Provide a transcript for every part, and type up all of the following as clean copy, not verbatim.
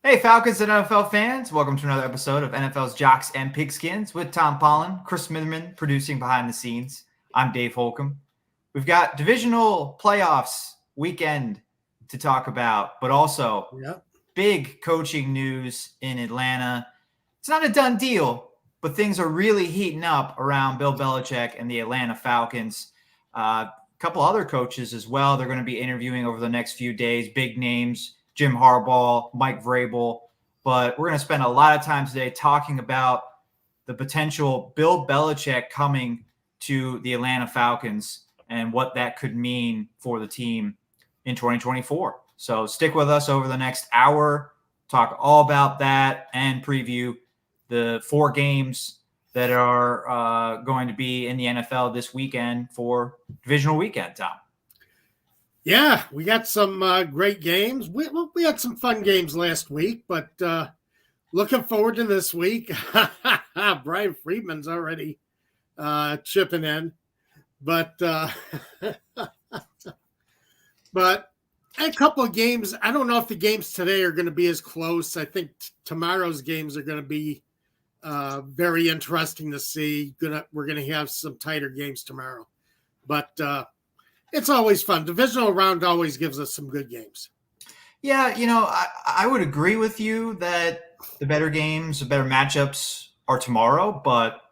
Hey, Falcons and NFL fans. Welcome to another episode of NFL's Jocks and Pigskins with Tom Pollen, Chris Smitherman producing behind the scenes. I'm Dave Holcomb. We've got divisional playoffs weekend to talk about, but also big coaching news in Atlanta. It's not a done deal, but things are really heating up around Bill Belichick and the Atlanta Falcons. A couple other coaches as well. They're going to be interviewing over the next few days, big names. Jim Harbaugh, Mike Vrabel, but we're going to spend a lot of time today talking about the potential Bill Belichick coming to the Atlanta Falcons and what that could mean for the team in 2024. So stick with us over the next hour, talk all about that and preview the 4 games that are going to be in the NFL this weekend for divisional weekend, Tom. Yeah, we got some great games. We had some fun games last week, but looking forward to this week. Brian Friedman's already chipping in, but but a couple of games. I don't know if the games today are going to be as close. I think tomorrow's games are going to be very interesting to see. We're going to have some tighter games tomorrow, but. It's always fun. Divisional round always gives us some good games. Yeah, I would agree with you that the better games, the better matchups are tomorrow, but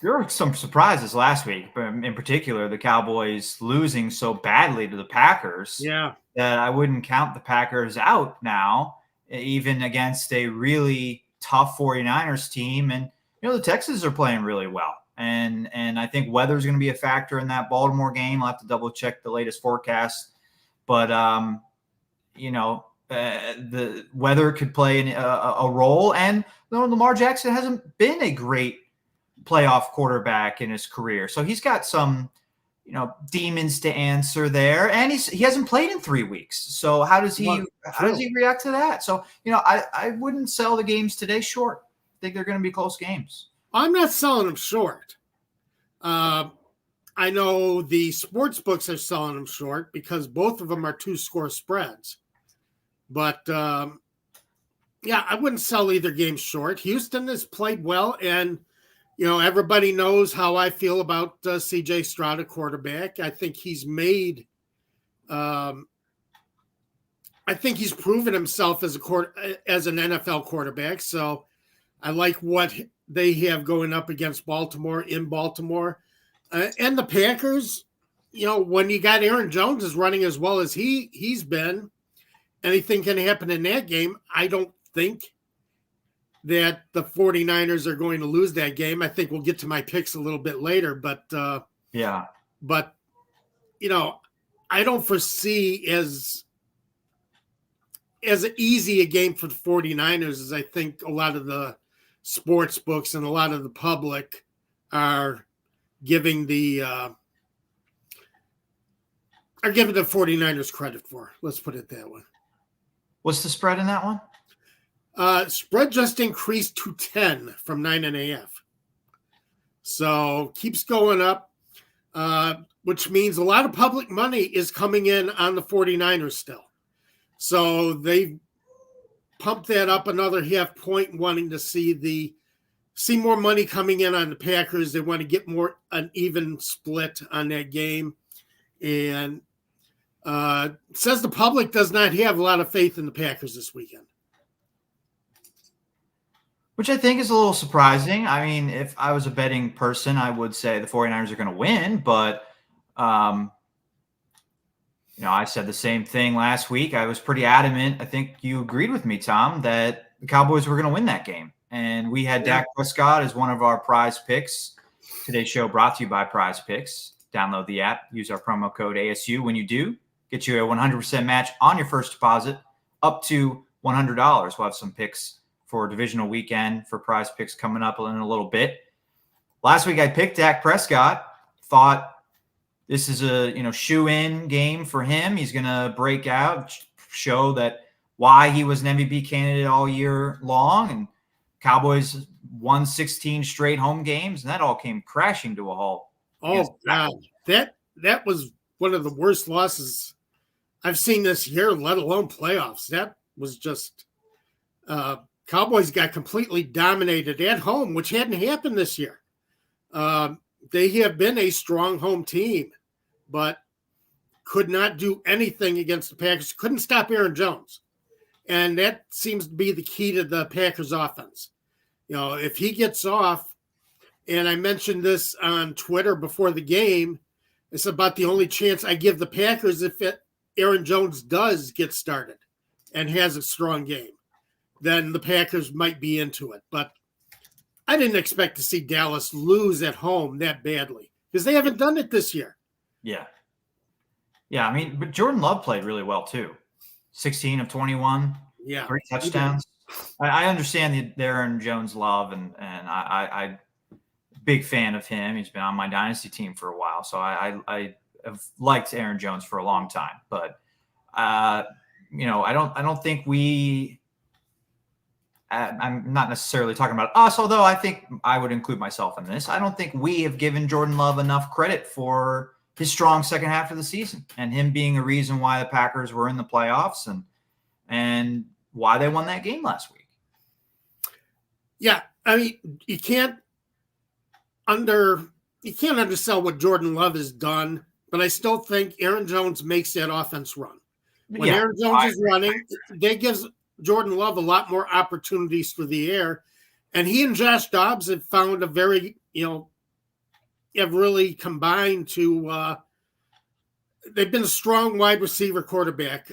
there were some surprises last week, in particular, the Cowboys losing so badly to the Packers that I wouldn't count the Packers out now, even against a really tough 49ers team. And, the Texans are playing really well. And I think weather is going to be a factor in that Baltimore game. I'll have to double check the latest forecast, but the weather could play a role. And Lamar Jackson hasn't been a great playoff quarterback in his career, so he's got some demons to answer there. And he hasn't played in 3 weeks, so how does he react to that? So I wouldn't sell the games today short. I think they're going to be close games. I'm not selling them short. I know the sports books are selling them short because both of them are 2-score spreads. But, I wouldn't sell either game short. Houston has played well, and, everybody knows how I feel about C.J. Stroud, a quarterback. I think he's proven himself as an NFL quarterback. So I like what they have going up against Baltimore in Baltimore. And the Packers, when you got Aaron Jones is running as well as he's been, anything can happen in that game. I don't think that the 49ers are going to lose that game. I think we'll get to my picks a little bit later, but I don't foresee as easy a game for the 49ers as I think a lot of the sports books and a lot of the public are giving the 49ers credit for. Let's put it that way. What's the spread in that one? Spread just increased to 10 from 9.5. So keeps going up, which means a lot of public money is coming in on the 49ers still. So they pumped that up another half point, wanting to see more money coming in on the Packers. They want to get an even split on that game. And says the public does not have a lot of faith in the Packers this weekend. Which I think is a little surprising. I mean, if I was a betting person, I would say the 49ers are going to win. But, I said the same thing last week. I was pretty adamant. I think you agreed with me, Tom, that the Cowboys were going to win that game. And we had Dak Prescott as one of our prize picks. Today's show brought to you by Prize Picks. Download the app. Use our promo code ASU. When you do, get you a 100% match on your first deposit up to $100. We'll have some picks for divisional weekend for Prize Picks coming up in a little bit. Last week I picked Dak Prescott. Thought this is a shoe-in game for him. He's going to break out, show that why he was an MVP candidate all year long. And Cowboys won 16 straight home games, and that all came crashing to a halt. Oh, God. That was one of the worst losses I've seen this year, let alone playoffs. That was just Cowboys got completely dominated at home, which hadn't happened this year. They have been a strong home team, but could not do anything against the Packers. Couldn't stop Aaron Jones. And that seems to be the key to the Packers offense. If he gets off, and I mentioned this on Twitter before the game, it's about the only chance I give the Packers if Aaron Jones does get started and has a strong game. Then the Packers might be into it. But I didn't expect to see Dallas lose at home that badly because they haven't done it this year. Yeah. Yeah, I mean, but Jordan Love played really well too. 16 of 21. Yeah. 3 touchdowns. I understand the Aaron Jones love, and I big fan of him. He's been on my dynasty team for a while, so I have liked Aaron Jones for a long time. But I don't think we. I'm not necessarily talking about us, although I think I would include myself in this. I don't think we have given Jordan Love enough credit for his strong second half of the season and him being a reason why the Packers were in the playoffs and why they won that game last week. Yeah, I mean, you can't undersell what Jordan Love has done, but I still think Aaron Jones makes that offense run. When Aaron Jones is running, that gives Jordan Love a lot more opportunities for the air. And he and Josh Dobbs have found a very, have really combined to they've been a strong wide receiver quarterback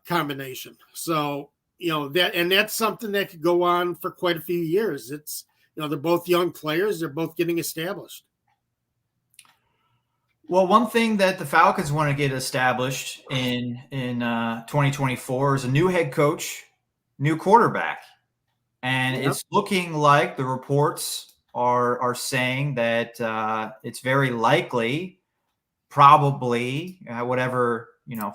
combination. So, that's something that could go on for quite a few years. It's, they're both young players. They're both getting established. Well, one thing that the Falcons want to get established in 2024 is a new head coach, new quarterback. And It's looking like the reports are saying that it's very likely, probably, whatever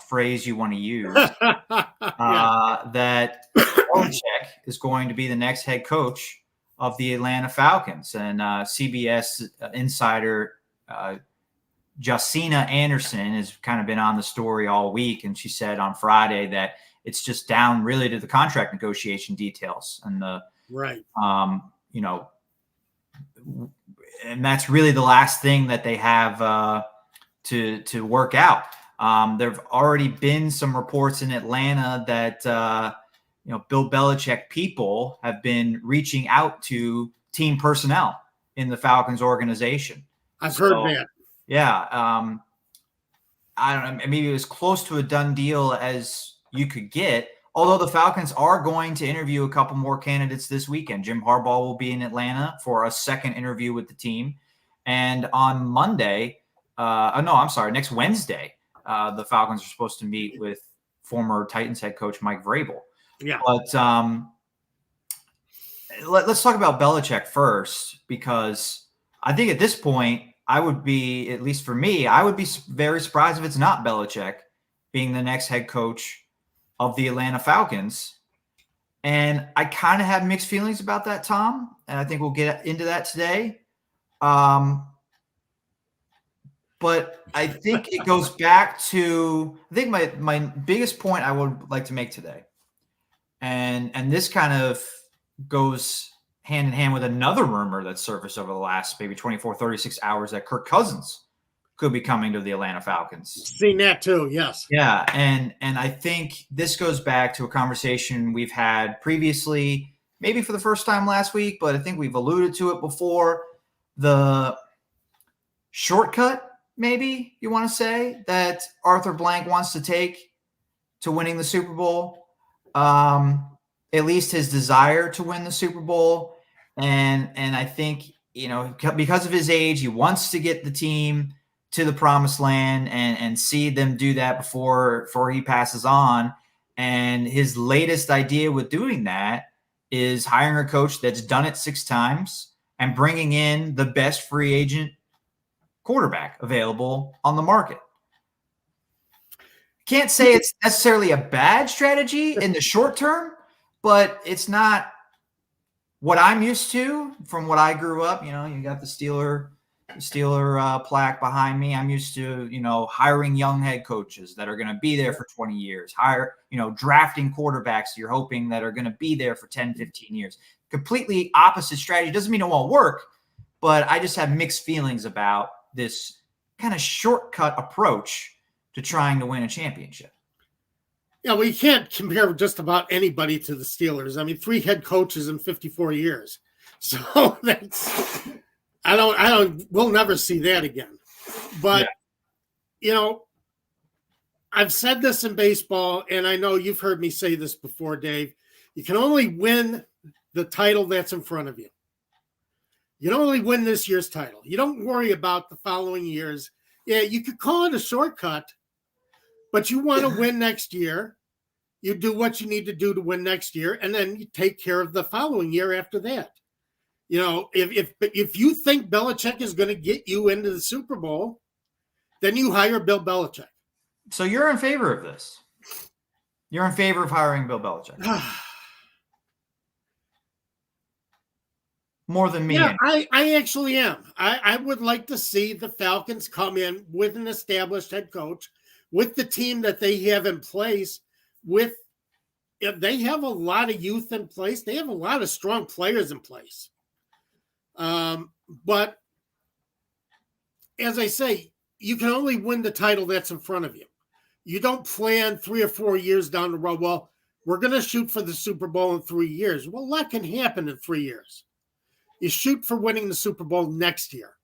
phrase you want to use, that Belichick is going to be the next head coach of the Atlanta Falcons. And CBS insider Josina Anderson has kind of been on the story all week, and she said on Friday that it's just down really to the contract negotiation details and and that's really the last thing that they have to work out. There've already been some reports in Atlanta that Bill Belichick people have been reaching out to team personnel in the Falcons organization. I've heard that. Yeah. I don't know. Maybe it was close to a done deal as you could get, although the Falcons are going to interview a couple more candidates this weekend. Jim Harbaugh will be in Atlanta for a second interview with the team. And on Monday, next Wednesday, the Falcons are supposed to meet with former Titans head coach Mike Vrabel. Yeah. But let's talk about Belichick first, because I think at this point, I would be, at least for me, I would be very surprised if it's not Belichick being the next head coach of the Atlanta Falcons. And I kind of have mixed feelings about that, Tom, and I think we'll get into that today. But I think it goes back to, I think my biggest point I would like to make today, and this kind of goes hand in hand with another rumor that surfaced over the last maybe 24, 36 hours that Kirk Cousins could be coming to the Atlanta Falcons. Seen that too, yes. Yeah, and I think this goes back to a conversation we've had previously, maybe for the first time last week, but I think we've alluded to it before. The shortcut, maybe you want to say, that Arthur Blank wants to take to winning the Super Bowl, at least his desire to win the Super Bowl. And I think, because of his age, he wants to get the team to the promised land and see them do that before he passes on. And his latest idea with doing that is hiring a coach that's done it 6 times and bringing in the best free agent quarterback available on the market. Can't say it's necessarily a bad strategy in the short term, but it's not what I'm used to from what I grew up. You got the Steeler Steeler plaque behind me. I'm used to, hiring young head coaches that are going to be there for 20 years, drafting quarterbacks you're hoping that are going to be there for 10, 15 years. Completely opposite strategy. Doesn't mean it won't work, but I just have mixed feelings about this kind of shortcut approach to trying to win a championship. Yeah, well, you can't compare just about anybody to the Steelers. I mean, 3 head coaches in 54 years. So we'll never see that again. But, I've said this in baseball, and I know you've heard me say this before, Dave. You can only win the title that's in front of you. You can only win this year's title. You don't worry about the following years. Yeah, you could call it a shortcut, but you want to win next year. You do what you need to do to win next year, and then you take care of the following year after that. If you think Belichick is going to get you into the Super Bowl, then you hire Bill Belichick. So you're in favor of this? You're in favor of hiring Bill Belichick? More than me. Yeah, I actually am. I would like to see the Falcons come in with an established head coach, with the team that they have in place. They have a lot of youth in place. They have a lot of strong players in place. But as I say, you can only win the title that's in front of you. You don't plan 3 or 4 years down the road. Well, we're going to shoot for the Super Bowl in 3 years. Well, that can happen in 3 years. You shoot for winning the Super Bowl next year.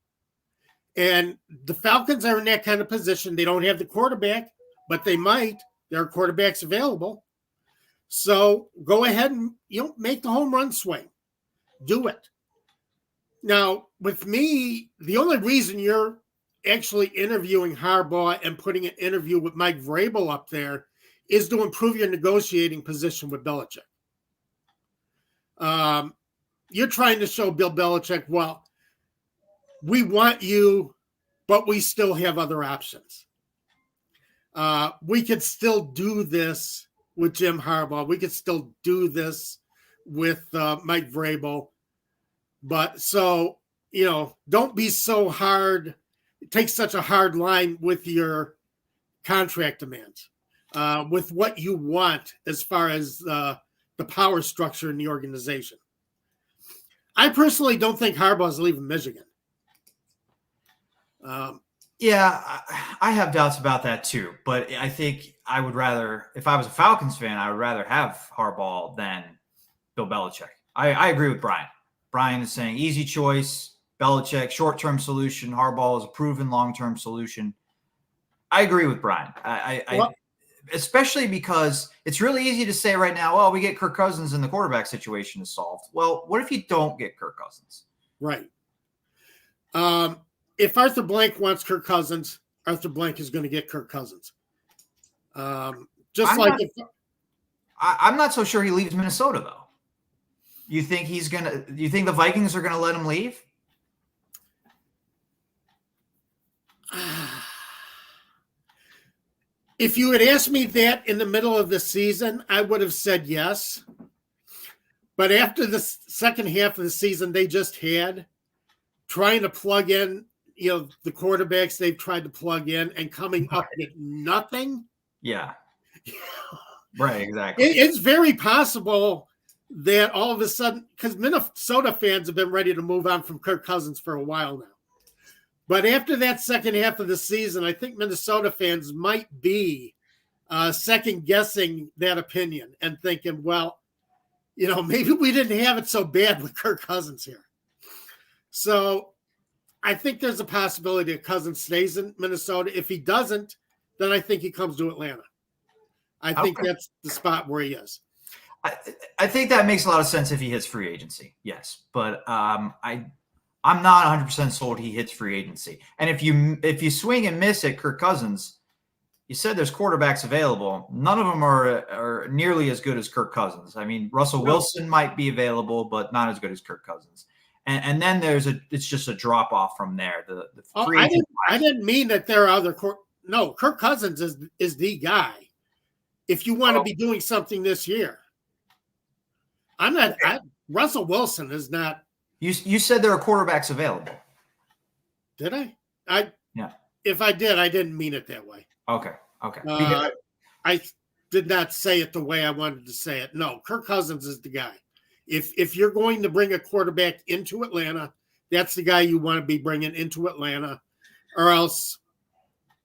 And the Falcons are in that kind of position. They don't have the quarterback, but they might. There are quarterbacks available. So go ahead and make the home run swing. Do it. Now, with me, the only reason you're actually interviewing Harbaugh and putting an interview with Mike Vrabel up there is to improve your negotiating position with Belichick. You're trying to show Bill Belichick, well, we want you, but we still have other options. We could still do this with Jim Harbaugh. We could still do this with Mike Vrabel. But so, don't be so hard. Take such a hard line with your contract demands, with what you want as far as the power structure in the organization. I personally don't think Harbaugh's leaving Michigan. Yeah, I have doubts about that too. But I think I would rather, if I was a Falcons fan, I would rather have Harbaugh than Bill Belichick. I agree with Brian. Brian is saying easy choice, Belichick, short-term solution. Harbaugh is a proven long-term solution. I agree with Brian. Especially because it's really easy to say right now, we get Kirk Cousins and the quarterback situation is solved. Well, what if you don't get Kirk Cousins? Right. If Arthur Blank wants Kirk Cousins, Arthur Blank is going to get Kirk Cousins. I'm not so sure he leaves Minnesota, though. You think the Vikings are going to let him leave? If you had asked me that in the middle of the season, I would have said yes. But after the second half of the season they just had, trying to plug in, the quarterbacks they've tried to plug in and coming up with nothing. Yeah. Right, exactly. It's very possible that all of a sudden, because Minnesota fans have been ready to move on from Kirk Cousins for a while now. But after that second half of the season, I think Minnesota fans might be second-guessing that opinion and thinking, well, maybe we didn't have it so bad with Kirk Cousins here. So I think there's a possibility that Cousins stays in Minnesota. If he doesn't, then I think he comes to Atlanta. I think that's the spot where he is. I think that makes a lot of sense if he hits free agency, yes. But I'm not 100% sold he hits free agency. And if you swing and miss at Kirk Cousins, you said there's quarterbacks available. None of them are nearly as good as Kirk Cousins. I mean, Russell Wilson might be available, but not as good as Kirk Cousins. And then it's just a drop off from there. I didn't mean that there are other no, Kirk Cousins is the guy. If you want to be doing something this year, I'm not. Russell Wilson is not. You said there are quarterbacks available. Did I? Yeah. If I did, I didn't mean it that way. Okay. I did not say it the way I wanted to say it. No, Kirk Cousins is the guy. If you're going to bring a quarterback into Atlanta, that's the guy you want to be bringing into Atlanta, or else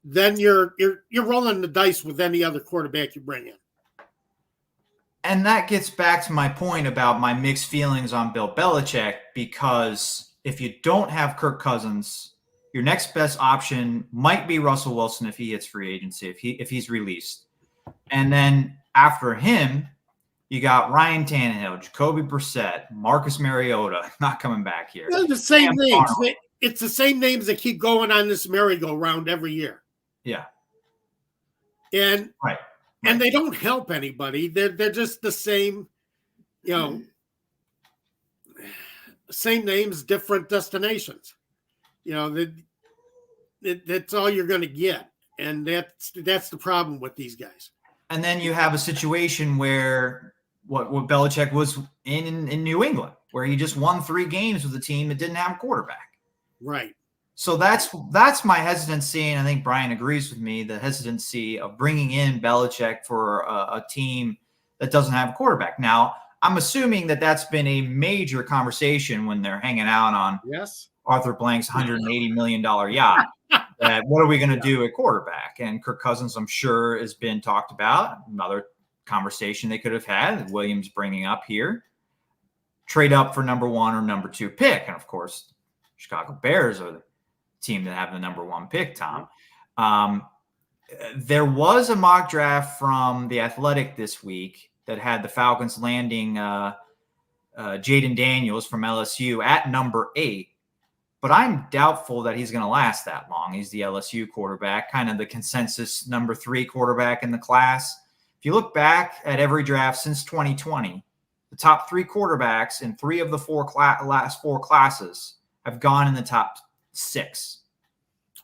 then you're rolling the dice with any other quarterback you bring in. And that gets back to my point about my mixed feelings on Bill Belichick, because if you don't have Kirk Cousins, your next best option might be Russell Wilson if he hits free agency, if he's released. And then after him, you got Ryan Tannehill, Jacoby Brissett, Marcus Mariota, not coming back here. They're the same names. It's the same names that keep going on this merry-go-round every year. Yeah. And right. And they don't help anybody. They're just the same, same names, different destinations. That's all you're going to get. And that's the problem with these guys. And then you have a situation where what Belichick was in New England, where he just won 3 games with a team that didn't have a quarterback. Right. So that's my hesitancy, and I think Brian agrees with me, the hesitancy of bringing in Belichick for a team that doesn't have a quarterback. Now, I'm assuming that that's been a major conversation when they're hanging out on Arthur Blank's $180 million yacht. That what are we going to do at quarterback? And Kirk Cousins, I'm sure, has been talked about. Another conversation they could have had, Williams bringing up here. Trade up for number 1 or number 2 pick. And, of course, Chicago Bears are the team that have the number 1 pick, Tom. There was a mock draft from The Athletic this week that had the Falcons landing Jaden Daniels from LSU at number 8. But I'm doubtful that he's going to last that long. He's the LSU quarterback, kind of the consensus number 3 quarterback in the class. If you look back at every draft since 2020, the top 3 quarterbacks in 3 of the last 4 classes have gone in the top 6.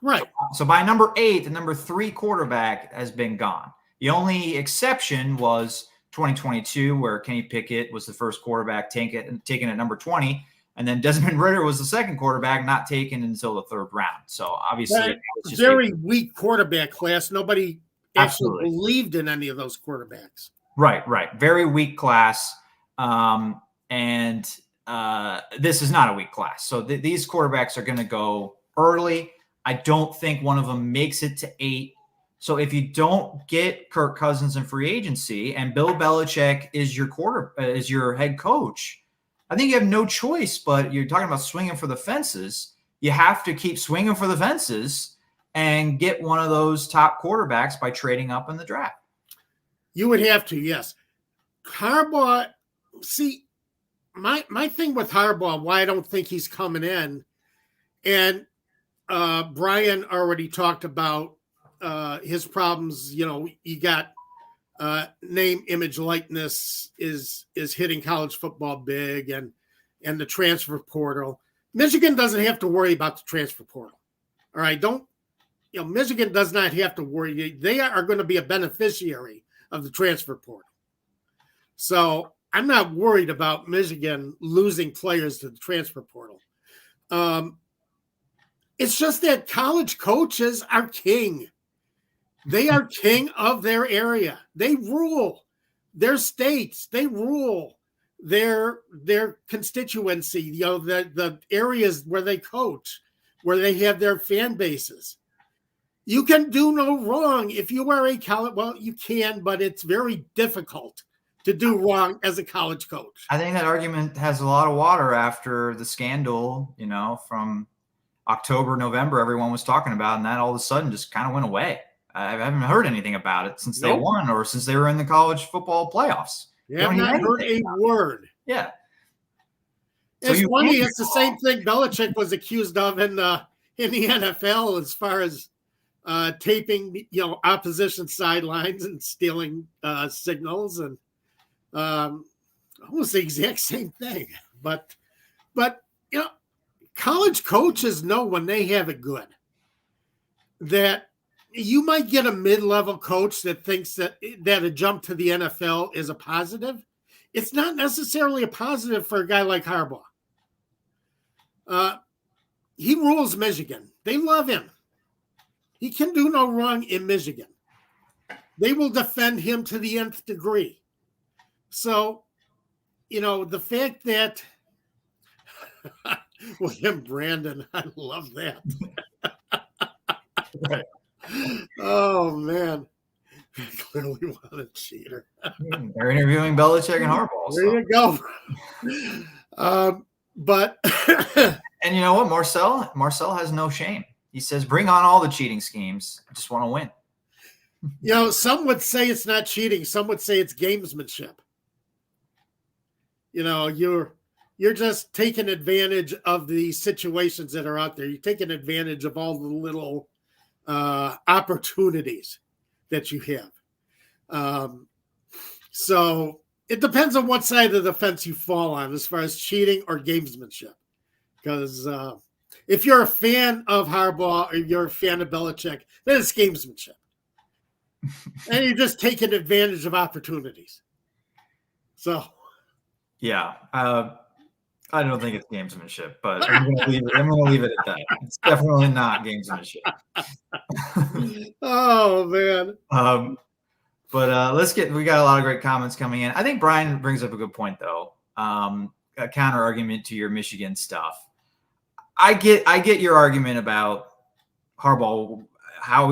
Right. So by number 8, the number 3 quarterback has been gone. The only exception was 2022, where Kenny Pickett was the first quarterback taken at number 20. And then Desmond Ridder was the second quarterback, not taken until the 3rd round. So obviously, it's just very weak quarterback class. Nobody actually believed in any of those quarterbacks. Right. Very weak class. And this is not a weak class. So these quarterbacks are going to go early. I don't think one of them makes it to 8. So if you don't get Kirk Cousins in free agency and Bill Belichick is your head coach, I think you have no choice. But you're talking about swinging for the fences. You have to keep swinging for the fences and get one of those top quarterbacks by trading up in the draft. You would have to, yes. Harbaugh, see, my thing with Harbaugh, why I don't think he's coming in, and Brian already talked about his problems. You got name, image, likeness is hitting college football big, and the transfer portal. Michigan doesn't have to worry about the transfer portal. All right, Michigan does not have to worry. They are going to be a beneficiary of the transfer portal. So I'm not worried about Michigan losing players to the transfer portal. It's just that college coaches are king. They are king of their area. They rule their states. They rule their constituency, the areas where they coach, where they have their fan bases. You can do no wrong if you are a college. Well, you can, but it's very difficult to do wrong as a college coach. I think that argument has a lot of water after the scandal, from October, November, everyone was talking about, and that all of a sudden just kind of went away. I haven't heard anything about it since they won or since they were in the college football playoffs. You have not heard a word. Yeah. It's funny. It's the same thing Belichick was accused of in the NFL as far as taping, opposition sidelines and stealing signals, and almost the exact same thing. But college coaches know when they have it good. That you might get a mid-level coach that thinks that a jump to the NFL is a positive. It's not necessarily a positive for a guy like Harbaugh. he rules Michigan. They love him. He can do no wrong in Michigan. They will defend him to the nth degree. So, the fact that William Brandon, I love that. Right. Oh, man. I clearly want a cheater. They're interviewing Belichick and Harbaugh. There you go. But and you know what? Marcel has no shame. He says, bring on all the cheating schemes. I just want to win. Some would say it's not cheating. Some would say it's gamesmanship. You're just taking advantage of the situations that are out there. You're taking advantage of all the little opportunities that you have. So it depends on what side of the fence you fall on as far as cheating or gamesmanship. Because if you're a fan of Harbaugh or you're a fan of Belichick, then it's gamesmanship. And you're just taking advantage of opportunities. So, yeah, I don't think it's gamesmanship, but I'm going to leave it at that. It's definitely not gamesmanship. Oh man. But we got a lot of great comments coming in. I think Brian brings up a good point though. A counter argument to your Michigan stuff. I get your argument about Harbaugh,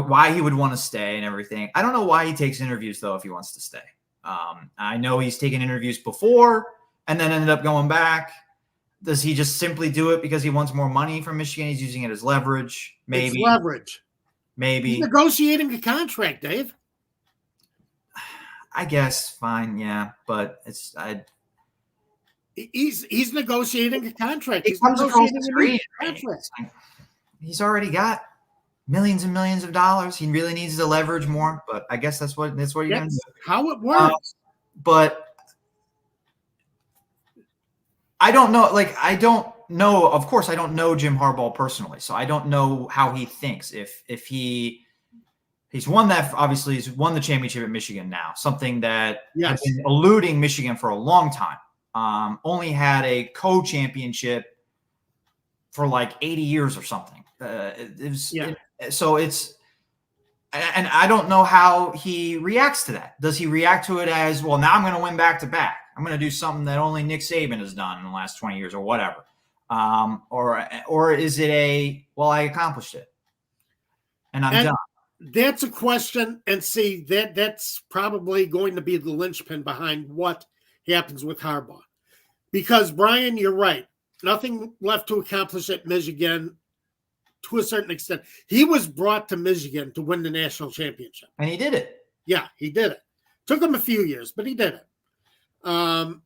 why he would want to stay and everything. I don't know why he takes interviews though if he wants to stay. I know he's taken interviews before and then ended up going back. Does he just simply do it because he wants more money from Michigan? He's using it as leverage. Maybe it's leverage. Maybe he's negotiating a contract, Dave. I guess fine, yeah, but he's negotiating a contract. He's negotiating a contract. He's already got millions and millions of dollars. He really needs to leverage more, but I guess that's what you're going to do. How it works. But I don't know. I don't know. Of course, I don't know Jim Harbaugh personally, so I don't know how he thinks. If he's won that, obviously he's won the championship at Michigan now, something that has been eluding Michigan for a long time. Only had a co-championship for 80 years or something. So it's, and I don't know how he reacts to that. Does he react to it as, well, now I'm going to win back to back. I'm going to do something that only Nick Saban has done in the last 20 years or whatever. Or is it well, I accomplished it and I'm done. That's a question. And see, that's probably going to be the linchpin behind what happens with Harbaugh. Because, Brian, you're right. Nothing left to accomplish at Michigan to a certain extent. He was brought to Michigan to win the national championship. And he did it. Yeah, he did it. Took him a few years, but he did it. Now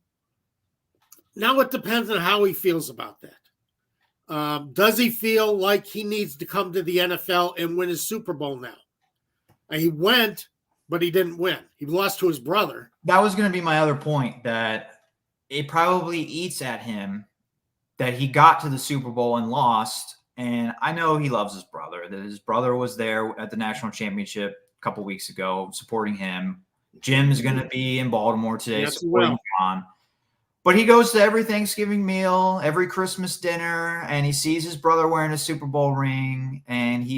it depends on how he feels about that. Does he feel like he needs to come to the NFL and win his Super Bowl now? And he went, but he didn't win. He lost to his brother. That was going to be my other point, that it probably eats at him that he got to the Super Bowl and lost. And I know he loves his brother, that his brother was there at the national championship a couple weeks ago supporting him. Jim is going to be in Baltimore today supporting John. But he goes to every Thanksgiving meal, every Christmas dinner, and he sees his brother wearing a Super Bowl ring. And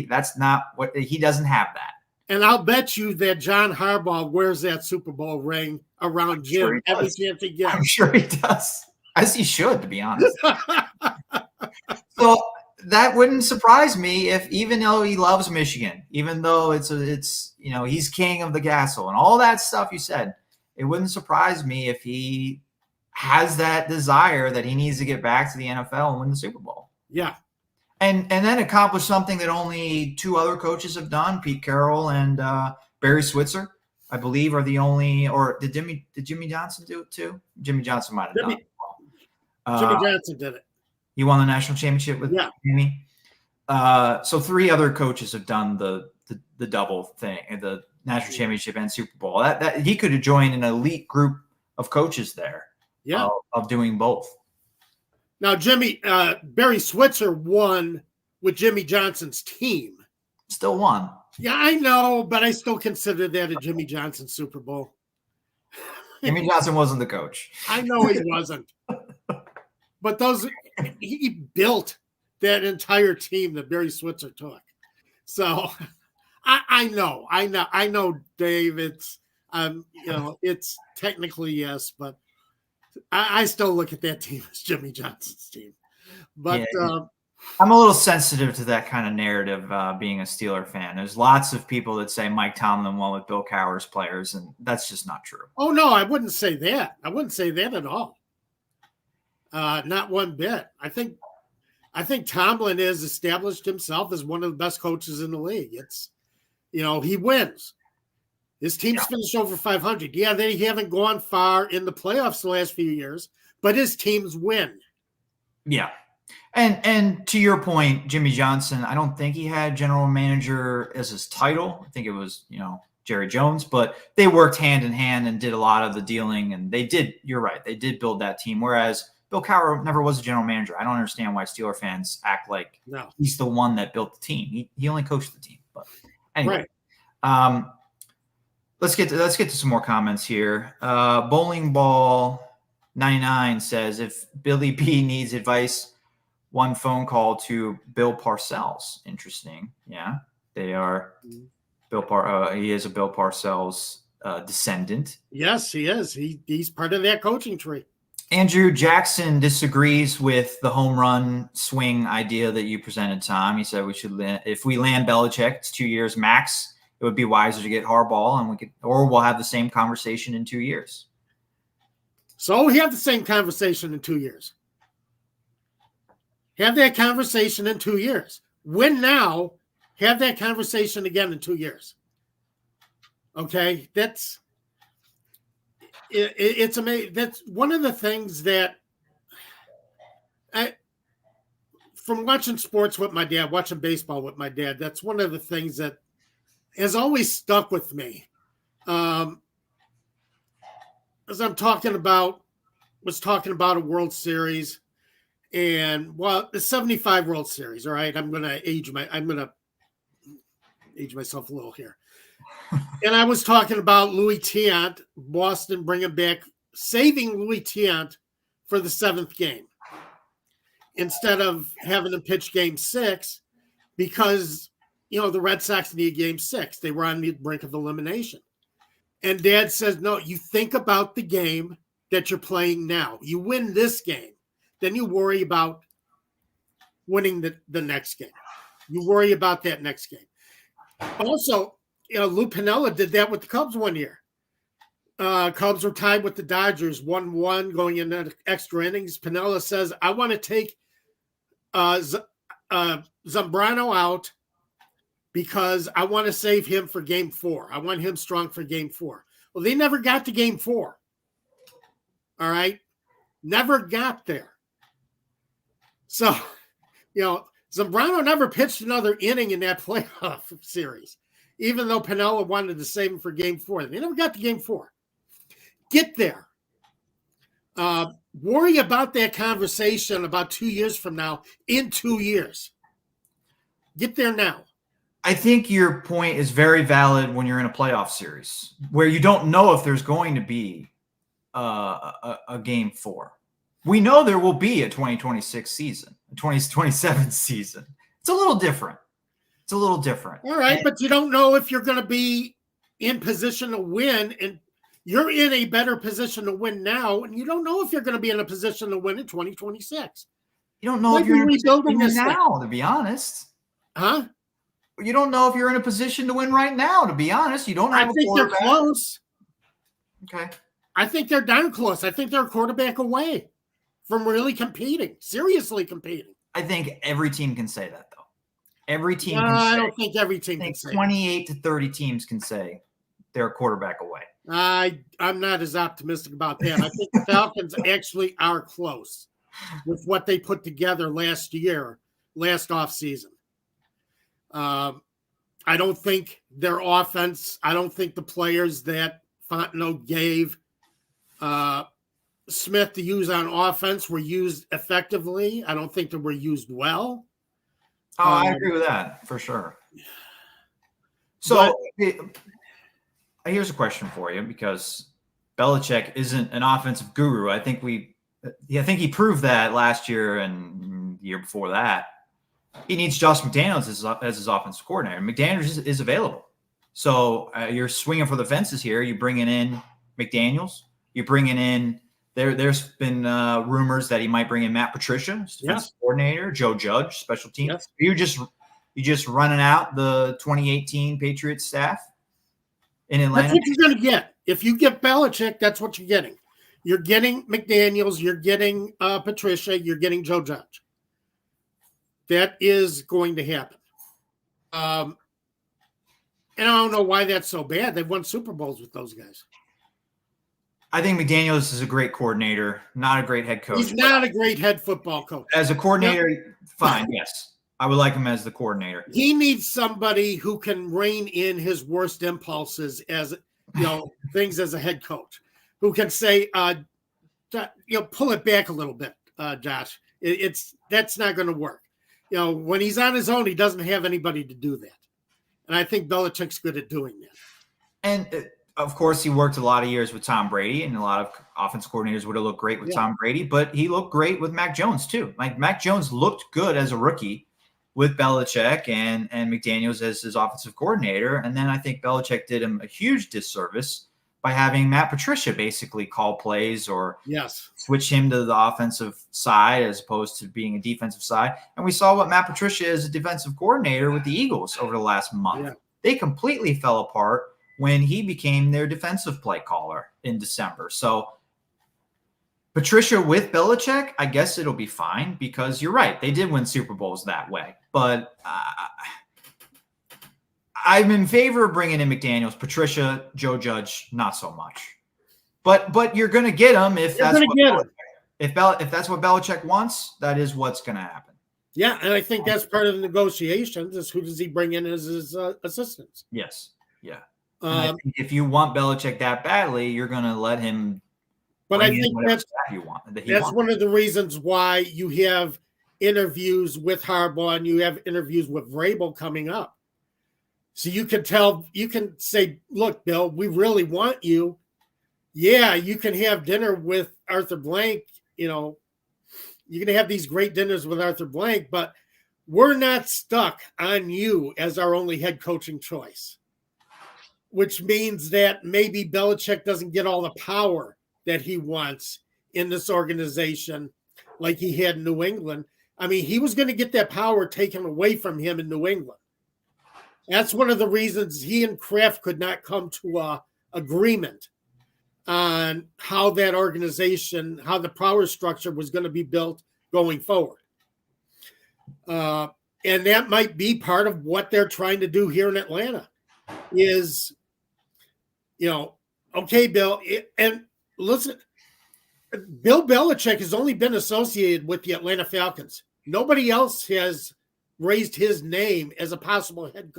that's not what he doesn't have that. And I'll bet you that John Harbaugh wears that Super Bowl ring around Jim every chance he gets. I'm sure he does, as he should, to be honest. So that wouldn't surprise me if, even though he loves Michigan, even though it's he's king of the castle and all that stuff you said, it wouldn't surprise me if he has that desire that he needs to get back to the NFL and win the Super Bowl. Yeah. And then accomplish something that only two other coaches have done, Pete Carroll and Barry Switzer, I believe, are the only, or did Jimmy Johnson do it too? Jimmy Johnson might have done it. Jimmy Johnson did it. He won the national championship with Jimmy. So three other coaches have done the double thing, the national championship and Super Bowl. That he could have joined an elite group of coaches there. Yeah, of doing both. Now, Barry Switzer won with Jimmy Johnson's team. Still won. Yeah, I know, but I still consider that a Jimmy Johnson Super Bowl. Jimmy Johnson wasn't the coach. I know he wasn't. But he built that entire team that Barry Switzer took. So I know, Dave. It's it's technically yes, but I still look at that team as Jimmy Johnson's team. But I'm a little sensitive to that kind of narrative, being a Steeler fan. There's lots of people that say Mike Tomlin won with Bill Cowher's players, and that's just not true. Oh, no, I wouldn't say that. I wouldn't say that at all. Not one bit. I think Tomlin has established himself as one of the best coaches in the league. It's, he wins. His team's finished over 500. Yeah, they haven't gone far in the playoffs the last few years, but his teams win. Yeah. And to your point, Jimmy Johnson, I don't think he had general manager as his title. I think it was, Jerry Jones, but they worked hand in hand and did a lot of the dealing. And you're right, they did build that team. Whereas Bill Cowher never was a general manager. I don't understand why Steeler fans act like he's the one that built the team. He only coached the team. But anyway, let's get to some more comments here. Bowling Ball 99 says, if Billy B needs advice, one phone call to Bill Parcells. Interesting. Yeah, they are. He is a Bill Parcells descendant. Yes, he is. He's part of that coaching tree. Andrew Jackson disagrees with the home run swing idea that you presented, Tom. He said if we land Belichick, it's 2 years max. It would be wiser to get Harbaugh, and we'll have the same conversation in 2 years. So we have the same conversation in 2 years. Have that conversation in 2 years. Win now. Have that conversation again in 2 years. Okay, it's amazing. That's one of the things that from watching sports with my dad, watching baseball with my dad, that's one of the things that has always stuck with me. As I'm talking about a World Series, and the 75 World Series. All right, I'm gonna age myself a little here. And I was talking about Louis Tiant, Boston saving Louis Tiant for the 7th game instead of having him pitch game 6 because, the Red Sox needed game 6. They were on the brink of elimination. And Dad says, no, you think about the game that you're playing now. You win this game, then you worry about winning the next game. You worry about that next game. Also, Lou Piniella did that with the Cubs one year. Cubs were tied with the Dodgers 1-1 going into extra innings. Piniella says, I want to take Zambrano out because I want to save him for game 4. I want him strong for game 4. Well, they never got to game 4. All right? Never got there. So, Zambrano never pitched another inning in that playoff series, even though Piniella wanted to save him for game 4. They never got to game 4. Get there. Worry about that conversation about 2 years from now in 2 years. Get there now. I think your point is very valid when you're in a playoff series where you don't know if there's going to be a game 4. We know there will be a 2026 season, a 2027 season. It's a little different. All right, but you don't know if you're going to be in position to win, and you're in a better position to win now, and you don't know if you're going to be in a position to win in 2026. You don't know if you're in a position to win now, to be honest. Huh? You don't know if you're in a position to win right now, to be honest. You don't have a quarterback. They're close. Okay. I think they're darn close. I think they're a quarterback away from really competing, seriously competing. I think every team can say that, though. Every team I don't think every team can say 28 to 30 teams can say they're a quarterback away. I'm not as optimistic about that. I think the Falcons actually are close with what they put together last offseason. I don't think their offense, I don't think the players that Fontenot gave Smith to use on offense were used effectively. I don't think they were used well. Oh, I agree with that for sure. So here's a question for you, because Belichick isn't an offensive guru. I think he proved that last year and the year before that. he needs Josh McDaniels as his offensive coordinator. McDaniels is available. So you're swinging for the fences here. You're bringing in McDaniels. You're bringing in there's been rumors that he might bring in Matt Patricia, defensive coordinator, Joe Judge, special team. Yes. You just running out the 2018 Patriots staff in Atlanta. That's what you're going to get. If you get Belichick, that's what you're getting. You're getting McDaniels. You're getting Patricia. You're getting Joe Judge. That is going to happen. And I don't know why that's so bad. They've won Super Bowls with those guys. I think McDaniels is a great coordinator, not a great head coach. He's not a great head football coach. As a coordinator, fine, yes. I would like him as the coordinator. He needs somebody who can rein in his worst impulses as, things as a head coach, who can say, pull it back a little bit, Josh. That's not going to work. When he's on his own, he doesn't have anybody to do that. And I think Belichick's good at doing that. And of course, he worked a lot of years with Tom Brady, and a lot of offense coordinators would have looked great with Tom Brady, but he looked great with Mac Jones too. Like Mac Jones looked good as a rookie with Belichick and McDaniels as his offensive coordinator. And then I think Belichick did him a huge disservice by having Matt Patricia basically call plays or switch him to the offensive side as opposed to being a defensive side. And we saw what Matt Patricia is a defensive coordinator with the Eagles over the last month. Yeah. They completely fell apart when he became their defensive play caller in December. So Patricia with Belichick, I guess it'll be fine because you're right. They did win Super Bowls that way. But I'm in favor of bringing in McDaniels, Patricia, Joe Judge, not so much. But you're going to get him if that's what Belichick wants. That is what's going to happen. Yeah, and I think that's part of the negotiations is who does he bring in as his assistants. Yes, yeah. I think if you want Belichick that badly, you're going to let him. But I think that's one of the reasons why you have interviews with Harbaugh and you have interviews with Vrabel coming up. So you can say, look, Bill, we really want you. Yeah, you can have dinner with Arthur Blank. You can have these great dinners with Arthur Blank, but we're not stuck on you as our only head coaching choice, which means that maybe Belichick doesn't get all the power that he wants in this organization like he had in New England. I mean, he was going to get that power taken away from him in New England. That's one of the reasons he and Kraft could not come to a agreement on how that organization, how the power structure was going to be built going forward. And that might be part of what they're trying to do here in Atlanta is, okay, Bill, and listen, Bill Belichick has only been associated with the Atlanta Falcons. Nobody else has raised his name as a possible head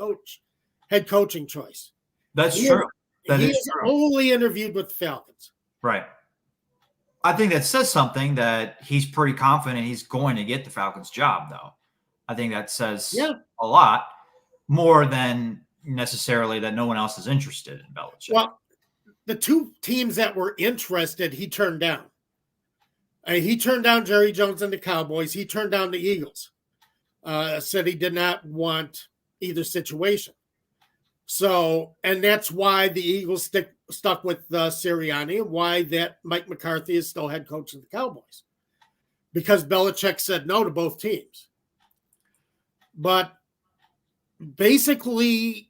coaching choice. That's true. He's only interviewed with the Falcons. Right. I think that says something that he's pretty confident he's going to get the Falcons job, though. I think that says a lot more than necessarily that no one else is interested in Belichick. Well, the two teams that were interested, he turned down. He turned down Jerry Jones and the Cowboys. He turned down the Eagles. Said he did not want either situation. So, and that's why the Eagles stuck with Sirianni and why that Mike McCarthy is still head coach of the Cowboys. Because Belichick said no to both teams. But basically,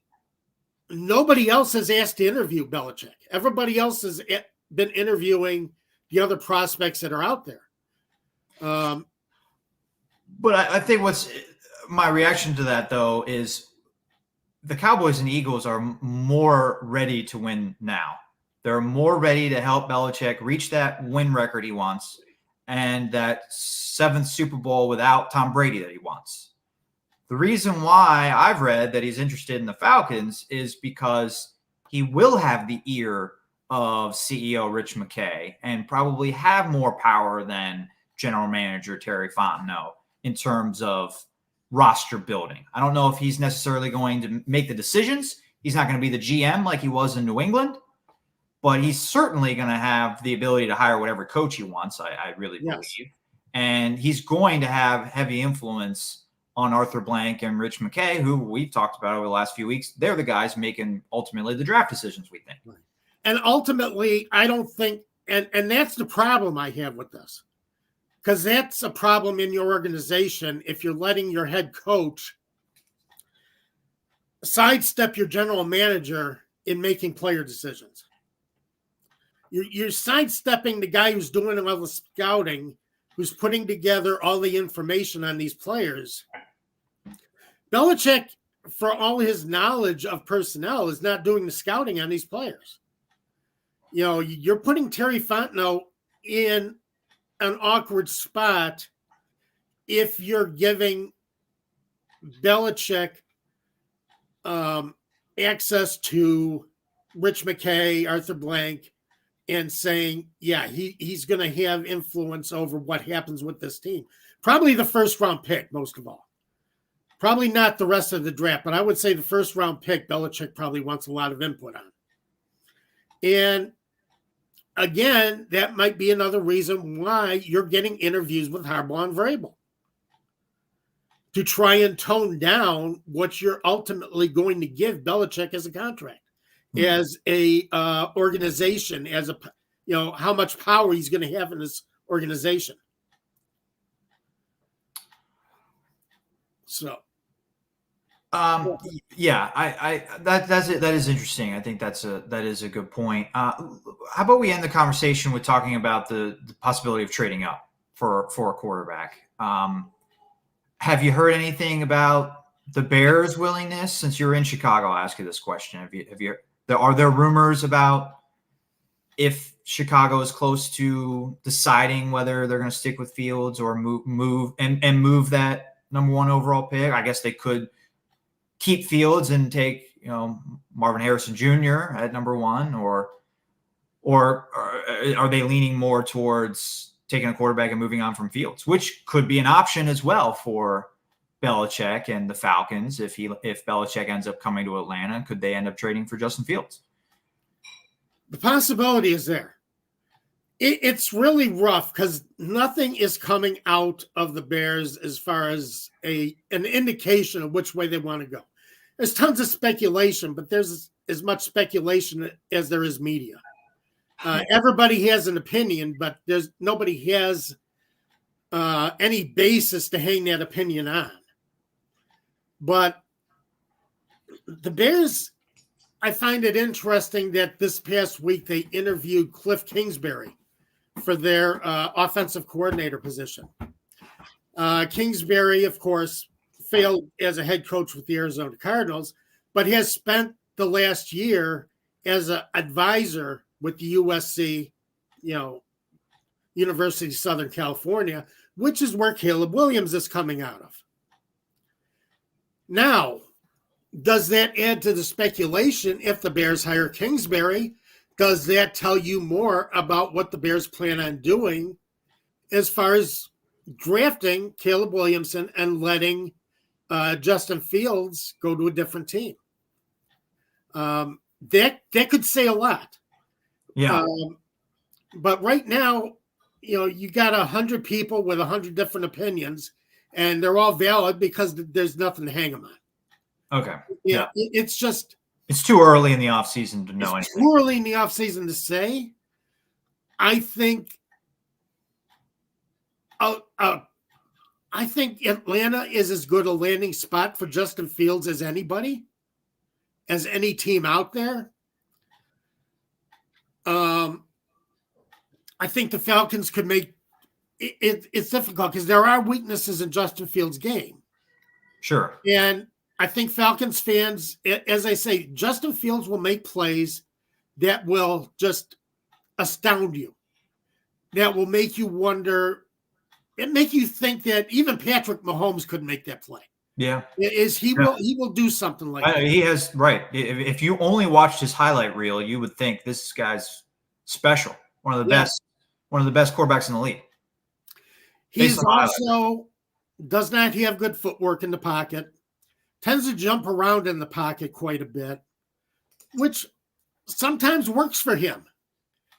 nobody else has asked to interview Belichick. Everybody else has been interviewing the other prospects that are out there. But I think what's my reaction to that, though, is the Cowboys and Eagles are more ready to win now. They're more ready to help Belichick reach that win record he wants and that 7th Super Bowl without Tom Brady that he wants. The reason why I've read that he's interested in the Falcons is because he will have the ear of CEO Rich McKay and probably have more power than general manager Terry Fontenot in terms of roster building. I don't know if he's necessarily going to make the decisions. He's not going to be the GM like he was in New England, but he's certainly going to have the ability to hire whatever coach he wants, I really believe. And he's going to have heavy influence on Arthur Blank and Rich McKay, who we've talked about over the last few weeks. They're the guys making ultimately the draft decisions, we think. Right. And ultimately, I don't think, and that's the problem I have with this, because that's a problem in your organization if you're letting your head coach sidestep your general manager in making player decisions. You're sidestepping the guy who's doing all the scouting, who's putting together all the information on these players. Belichick, for all his knowledge of personnel, is not doing the scouting on these players. You know, you're putting Terry Fontenot in an awkward spot if you're giving Belichick access to Rich McKay, Arthur Blank, and saying, yeah, he's going to have influence over what happens with this team. Probably the first round pick, most of all. Probably not the rest of the draft, but I would say the first round pick, Belichick probably wants a lot of input on. And again, that might be another reason why you're getting interviews with Harbaugh and Vrabel, to try and tone down what you're ultimately going to give Belichick as a contract, as a organization, as a, you know, how much power he's going to have in this organization. So, yeah, that is interesting. I think that is a good point. How about we end the conversation with talking about the possibility of trading up for a quarterback? Have you heard anything about the Bears' willingness? Since you're in Chicago, I'll ask you this question. Are there rumors about if Chicago is close to deciding whether they're going to stick with Fields or move that number 1 overall pick? I guess they could keep Fields and take, you know, Marvin Harrison Jr. at number 1, or are they leaning more towards taking a quarterback and moving on from Fields, which could be an option as well for Belichick and the Falcons. If Belichick ends up coming to Atlanta, could they end up trading for Justin Fields? The possibility is there. It's really rough because nothing is coming out of the Bears as far as an indication of which way they want to go. There's tons of speculation, but there's as much speculation as there is media. Everybody has an opinion, but nobody has any basis to hang that opinion on. But the Bears, I find it interesting that this past week they interviewed Cliff Kingsbury for their offensive coordinator position. Kingsbury, of course, failed as a head coach with the Arizona Cardinals, but has spent the last year as an advisor with the USC, University of Southern California, which is where Caleb Williams is coming out of. Now, does that add to the speculation if the Bears hire Kingsbury? Does that tell you more about what the Bears plan on doing as far as drafting Caleb Williamson and letting Justin Fields go to a different team? That could say a lot. Yeah. But right now, you got 100 people with 100 different opinions, and they're all valid because there's nothing to hang them on. Okay. Yeah. It's too early in the offseason to know anything. Too early in the offseason to say. I think Atlanta is as good a landing spot for Justin Fields as anybody, as any team out there. I think the Falcons could make it's difficult because there are weaknesses in Justin Fields' game. Sure. And I think Falcons fans, as I say, Justin Fields will make plays that will just astound you, that will make you wonder, and make you think that even Patrick Mahomes couldn't make that play. Yeah. He will do something like that. He has, right. If you only watched his highlight reel, you would think this guy's special. One of the best quarterbacks in the league. He's also does not have good footwork in the pocket, tends to jump around in the pocket quite a bit, which sometimes works for him.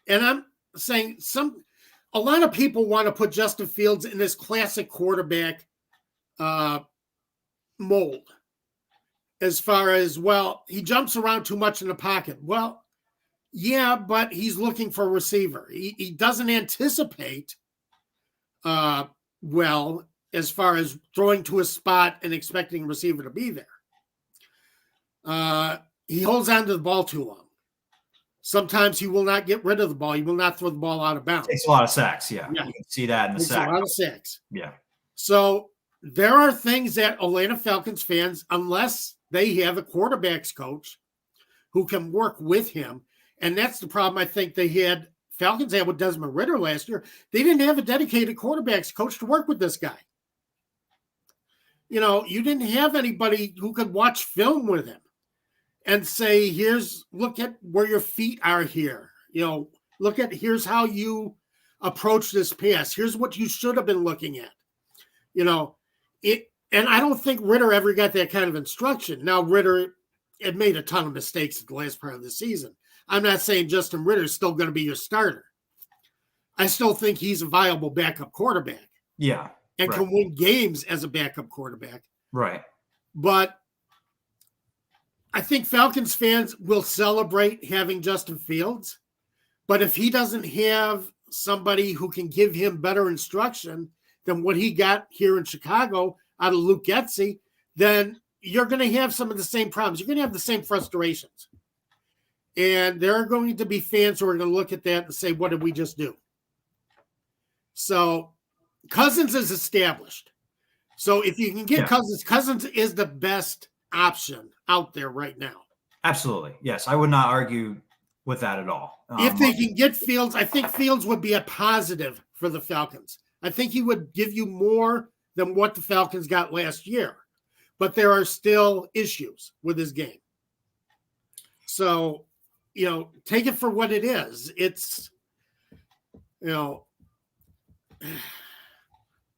And I'm saying a lot of people want to put Justin Fields in this classic quarterback mold as far as, well, he jumps around too much in the pocket. Well, yeah, but he's looking for a receiver. He doesn't anticipate well as far as throwing to a spot and expecting a receiver to be there. He holds on to the ball too long. Sometimes he will not get rid of the ball. He will not throw the ball out of bounds. Takes a lot of sacks, yeah. You can see that in the sack. A lot of sacks. Yeah. So there are things that Atlanta Falcons fans, unless they have a quarterbacks coach who can work with him, and that's the problem I think Falcons had with Desmond Ridder last year. They didn't have a dedicated quarterbacks coach to work with this guy. You know, you didn't have anybody who could watch film with him and say, look at where your feet are here. You know, here's how you approach this pass. Here's what you should have been looking at. You know, and I don't think Ridder ever got that kind of instruction. Now, Ridder had made a ton of mistakes at the last part of the season. I'm not saying Justin Ridder is still going to be your starter. I still think he's a viable backup quarterback. Yeah. And can win games as a backup quarterback. Right. But I think Falcons fans will celebrate having Justin Fields. But if he doesn't have somebody who can give him better instruction than what he got here in Chicago out of Luke Getsy, then you're going to have some of the same problems. You're going to have the same frustrations. And there are going to be fans who are going to look at that and say, what did we just do? So Cousins is established. So if you can get Cousins is the best option out there right now. Absolutely. Yes. I would not argue with that at all. If they can get Fields, I think Fields would be a positive for the Falcons. I think he would give you more than what the Falcons got last year. But there are still issues with his game. So, you know, take it for what it is. It's, you know,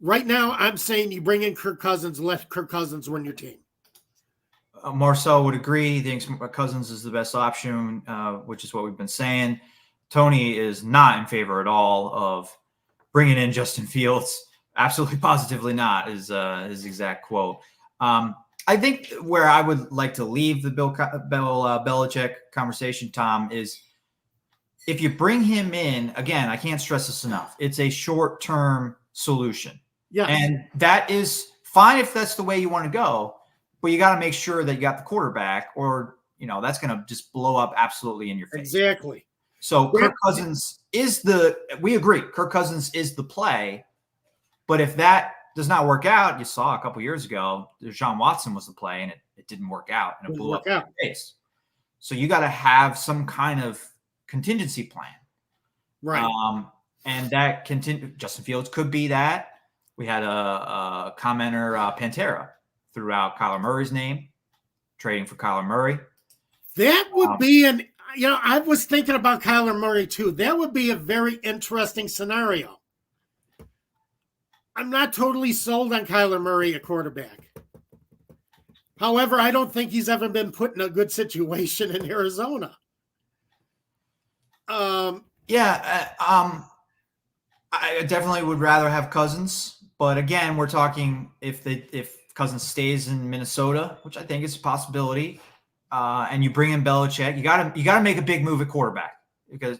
right now I'm saying you bring in Kirk Cousins, let Kirk Cousins run your team. Marcel would agree. He thinks Cousins is the best option, which is what we've been saying. Tony is not in favor at all of bringing in Justin Fields. Absolutely, positively not, is his exact quote. I think where I would like to leave the Bill Belichick conversation, Tom, is if you bring him in, again, I can't stress this enough, it's a short-term solution. Yeah. And that is fine if that's the way you want to go, but you got to make sure that you got the quarterback, or, you know, that's going to just blow up absolutely in your face. Exactly. So Kirk Cousins we agree, Kirk Cousins is the play, but if that does not work out, you saw a couple years ago, Deshaun Watson was the play, and it didn't work out, and it blew up in your face. So you got to have some kind of contingency plan. Right. And that Justin Fields could be that. We had a commenter, Pantera, threw out Kyler Murray's name, trading for Kyler Murray. That would be I was thinking about Kyler Murray too. That would be a very interesting scenario. I'm not totally sold on Kyler Murray, a quarterback. However, I don't think he's ever been put in a good situation in Arizona. I definitely would rather have Cousins, but again, we're talking if Cousins stays in Minnesota, which I think is a possibility, and you bring in Belichick, you got to make a big move at quarterback, because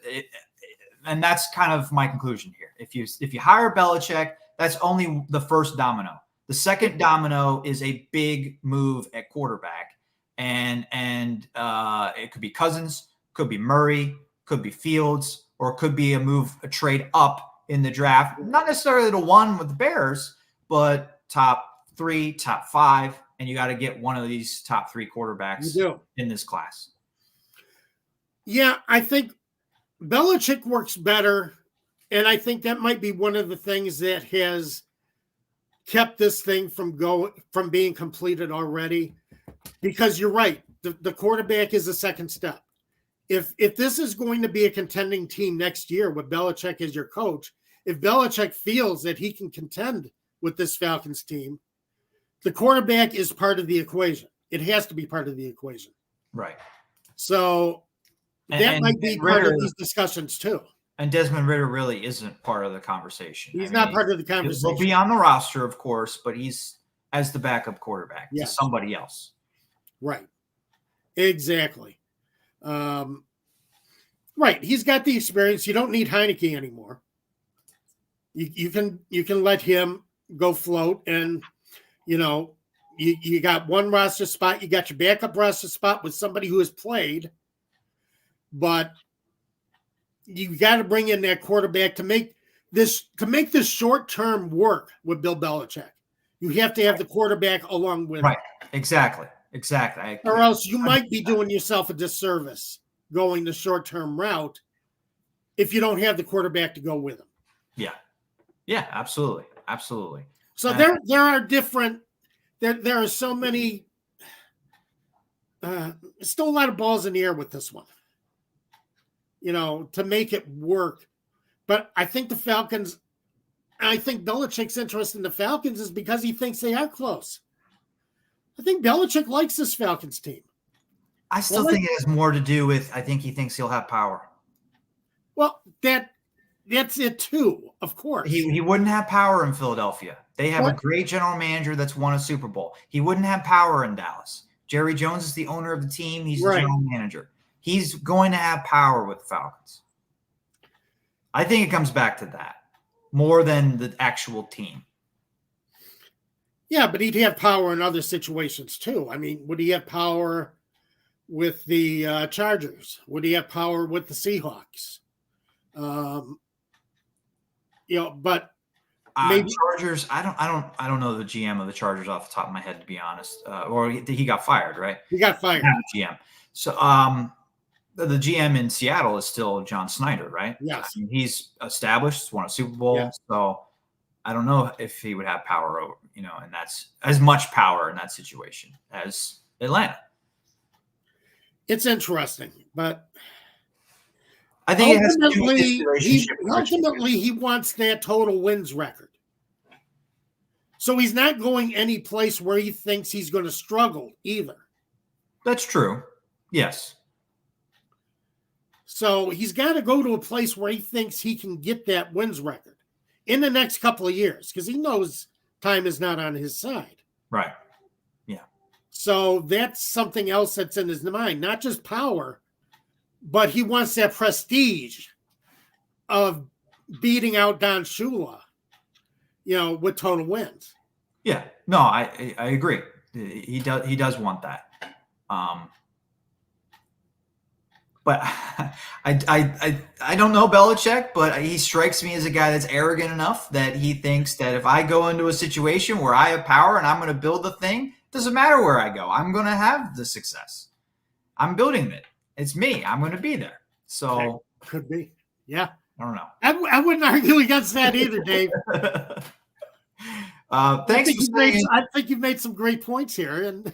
and that's kind of my conclusion here. If you hire Belichick, that's only the first domino. The second domino is a big move at quarterback, and it could be Cousins, could be Murray, could be Fields, or it could be a trade up in the draft. Not necessarily the one with the Bears, but top 3, top 5, and you got to get one of these top 3 quarterbacks in this class. Yeah, I think Belichick works better, and I think that might be one of the things that has kept this thing from being completed already. Because you're right, the quarterback is the second step. If this is going to be a contending team next year with Belichick as your coach, if Belichick feels that he can contend with this Falcons team, the quarterback is part of the equation. It has to be part of the equation. Right. So that might be part of these discussions too. And Desmond Ridder really isn't part of the conversation. He's not part of the conversation. He'll be on the roster, of course, but he's as the backup quarterback to somebody else. Right. Exactly. Right. He's got the experience. You don't need Heineke anymore. You can let him go float, and you got one roster spot. You got your backup roster spot with somebody who has played, but you got to bring in that quarterback to make this short term work with Bill Belichick. You have to have the quarterback along with right. him. Exactly. Or else you might be doing yourself a disservice going the short term route if you don't have the quarterback to go with him. Yeah, absolutely. So there are different. There are so many. Still a lot of balls in the air with this one. To make it work. But I think the Falcons. I think Belichick's interest in the Falcons is because he thinks they are close. I think Belichick likes this Falcons team. I still think it has more to do with I think he thinks he'll have power. Well, that's it too, of course. He wouldn't have power in Philadelphia. They have a great general manager that's won a Super Bowl. He wouldn't have power in Dallas. Jerry Jones is the owner of the team. He's the general manager. He's going to have power with the Falcons. I think it comes back to that more than the actual team. Yeah, but he'd have power in other situations too. I mean, would he have power with the Chargers? Would he have power with the Seahawks? But maybe Chargers. I don't know the GM of the Chargers off the top of my head, to be honest. Or he got fired, right? He got fired. GM. So the GM in Seattle is still John Snyder, right? Yes. I mean, he's established, won a Super Bowl. Yeah. So I don't know if he would have power over, and that's as much power in that situation as Atlanta. It's interesting, but I think ultimately he wants that total wins record. So he's not going any place where he thinks he's going to struggle either. That's true. Yes. So he's got to go to a place where he thinks he can get that wins record in the next couple of years, because he knows time is not on his side. Right. Yeah. So that's something else that's in his mind, not just power, but he wants that prestige of beating out Don Shula, with total wins. Yeah. No, I agree. He does want that. But I don't know Belichick, but he strikes me as a guy that's arrogant enough that he thinks that if I go into a situation where I have power and I'm going to build the thing, it doesn't matter where I go. I'm going to have the success. I'm building it. It's me. I'm going to be there. So could be. Yeah. I don't know. I wouldn't argue against that either, Dave. Thanks. I think you've made some great points here. And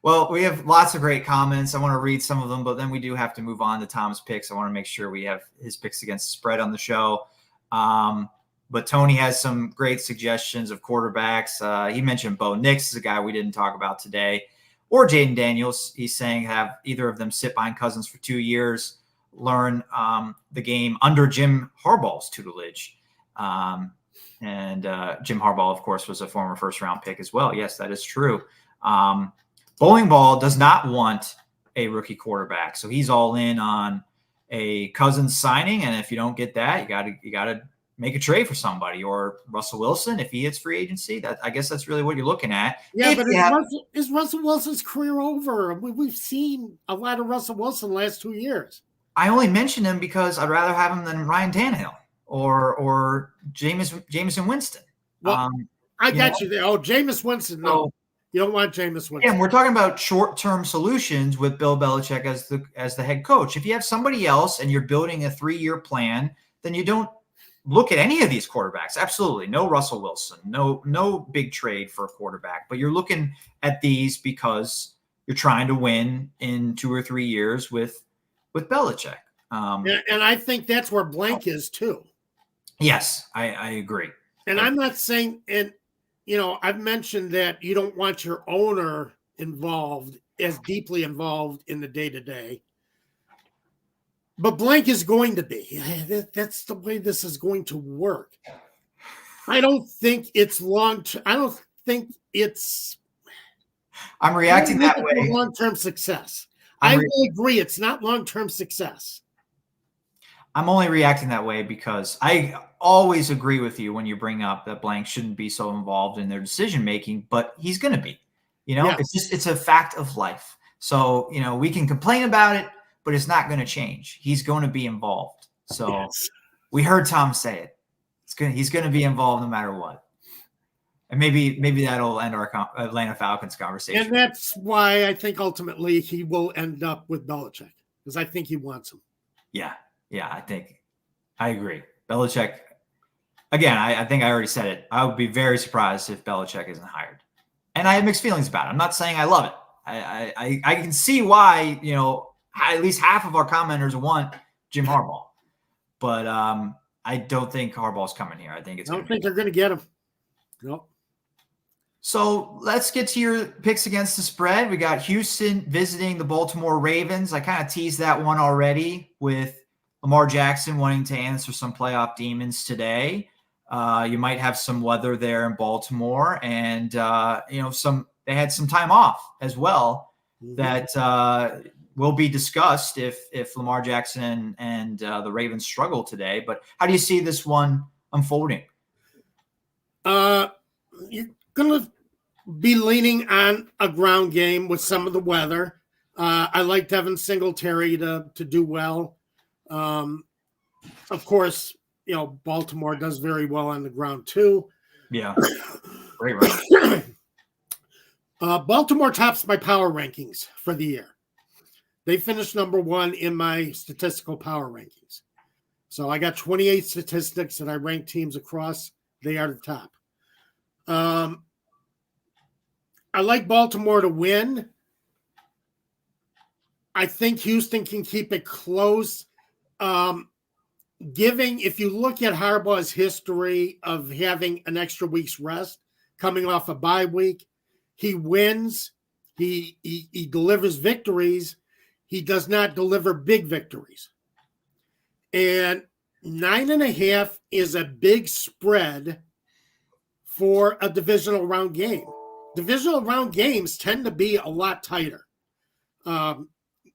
well, we have lots of great comments. I want to read some of them, but then we do have to move on to Tom's picks. I want to make sure we have his picks against the spread on the show. But Tony has some great suggestions of quarterbacks. He mentioned Bo Nix is a guy we didn't talk about today, or Jaden Daniels. He's saying have either of them sit behind Cousins for 2 years, learn the game under Jim Harbaugh's tutelage. And Jim Harbaugh, of course, was a former first-round pick as well. Yes, that is true. Bowling Ball does not want a rookie quarterback, so he's all in on a Cousins signing. And if you don't get that, you got to make a trade for somebody, or Russell Wilson if he hits free agency. I guess that's really what you're looking at. Yeah, but is Russell Wilson's career over? We've seen a lot of Russell Wilson the last 2 years. I only mention him because I'd rather have him than Ryan Tannehill or Jameis Winston. Well, I got you there. Oh, Jameis Winston, no. You don't want Jameis Winston. Yeah, and we're talking about short-term solutions with Bill Belichick as the head coach. If you have somebody else and you're building a 3-year plan, then you don't look at any of these quarterbacks. Absolutely. No Russell Wilson. No big trade for a quarterback. But you're looking at these because you're trying to win in 2 or 3 years with Belichick. And I think that's where blank is too. Yes, I agree. And I'm not saying, and I've mentioned that you don't want your owner involved, as deeply involved in the day-to-day. But blank is going to be. That's the way this is going to work. I don't think it's long. I think it's I'm reacting that way. Long-term success. I will agree. It's not long-term success. I'm only reacting that way because I always agree with you when you bring up that Blank shouldn't be so involved in their decision making, but he's going to be. Yes. It's a fact of life. So, we can complain about it, but it's not going to change. He's going to be involved. So Yes. We heard Tom say it. He's going to be involved no matter what. And maybe that'll end our Atlanta Falcons conversation. And that's why I think ultimately he will end up with Belichick, because I think he wants him. Yeah, I agree. Belichick, again, I think I already said it. I would be very surprised if Belichick isn't hired. And I have mixed feelings about it. I'm not saying I love it. I can see why, at least half of our commenters want Jim Harbaugh. But I don't think Harbaugh's coming here. I don't think they're going to get him. Nope. So let's get to your picks against the spread. We got Houston visiting the Baltimore Ravens. I kind of teased that one already with Lamar Jackson wanting to answer some playoff demons today. You might have some weather there in Baltimore, and they had some time off as well that will be discussed if Lamar Jackson and the Ravens struggle today. But how do you see this one unfolding? You're going to be leaning on a ground game with some of the weather. I like Devin Singletary to do well. Of course, Baltimore does very well on the ground too. Yeah. Great run. Baltimore tops my power rankings for the year. They finished number 1 in my statistical power rankings. So I got 28 statistics that I rank teams across. They are the top. I like Baltimore to win. I think Houston can keep it close. If you look at Harbaugh's history of having an extra week's rest, coming off a bye week, he wins. He delivers victories. He does not deliver big victories. And 9.5 is a big spread for a divisional round game. Divisional round games tend to be a lot tighter. You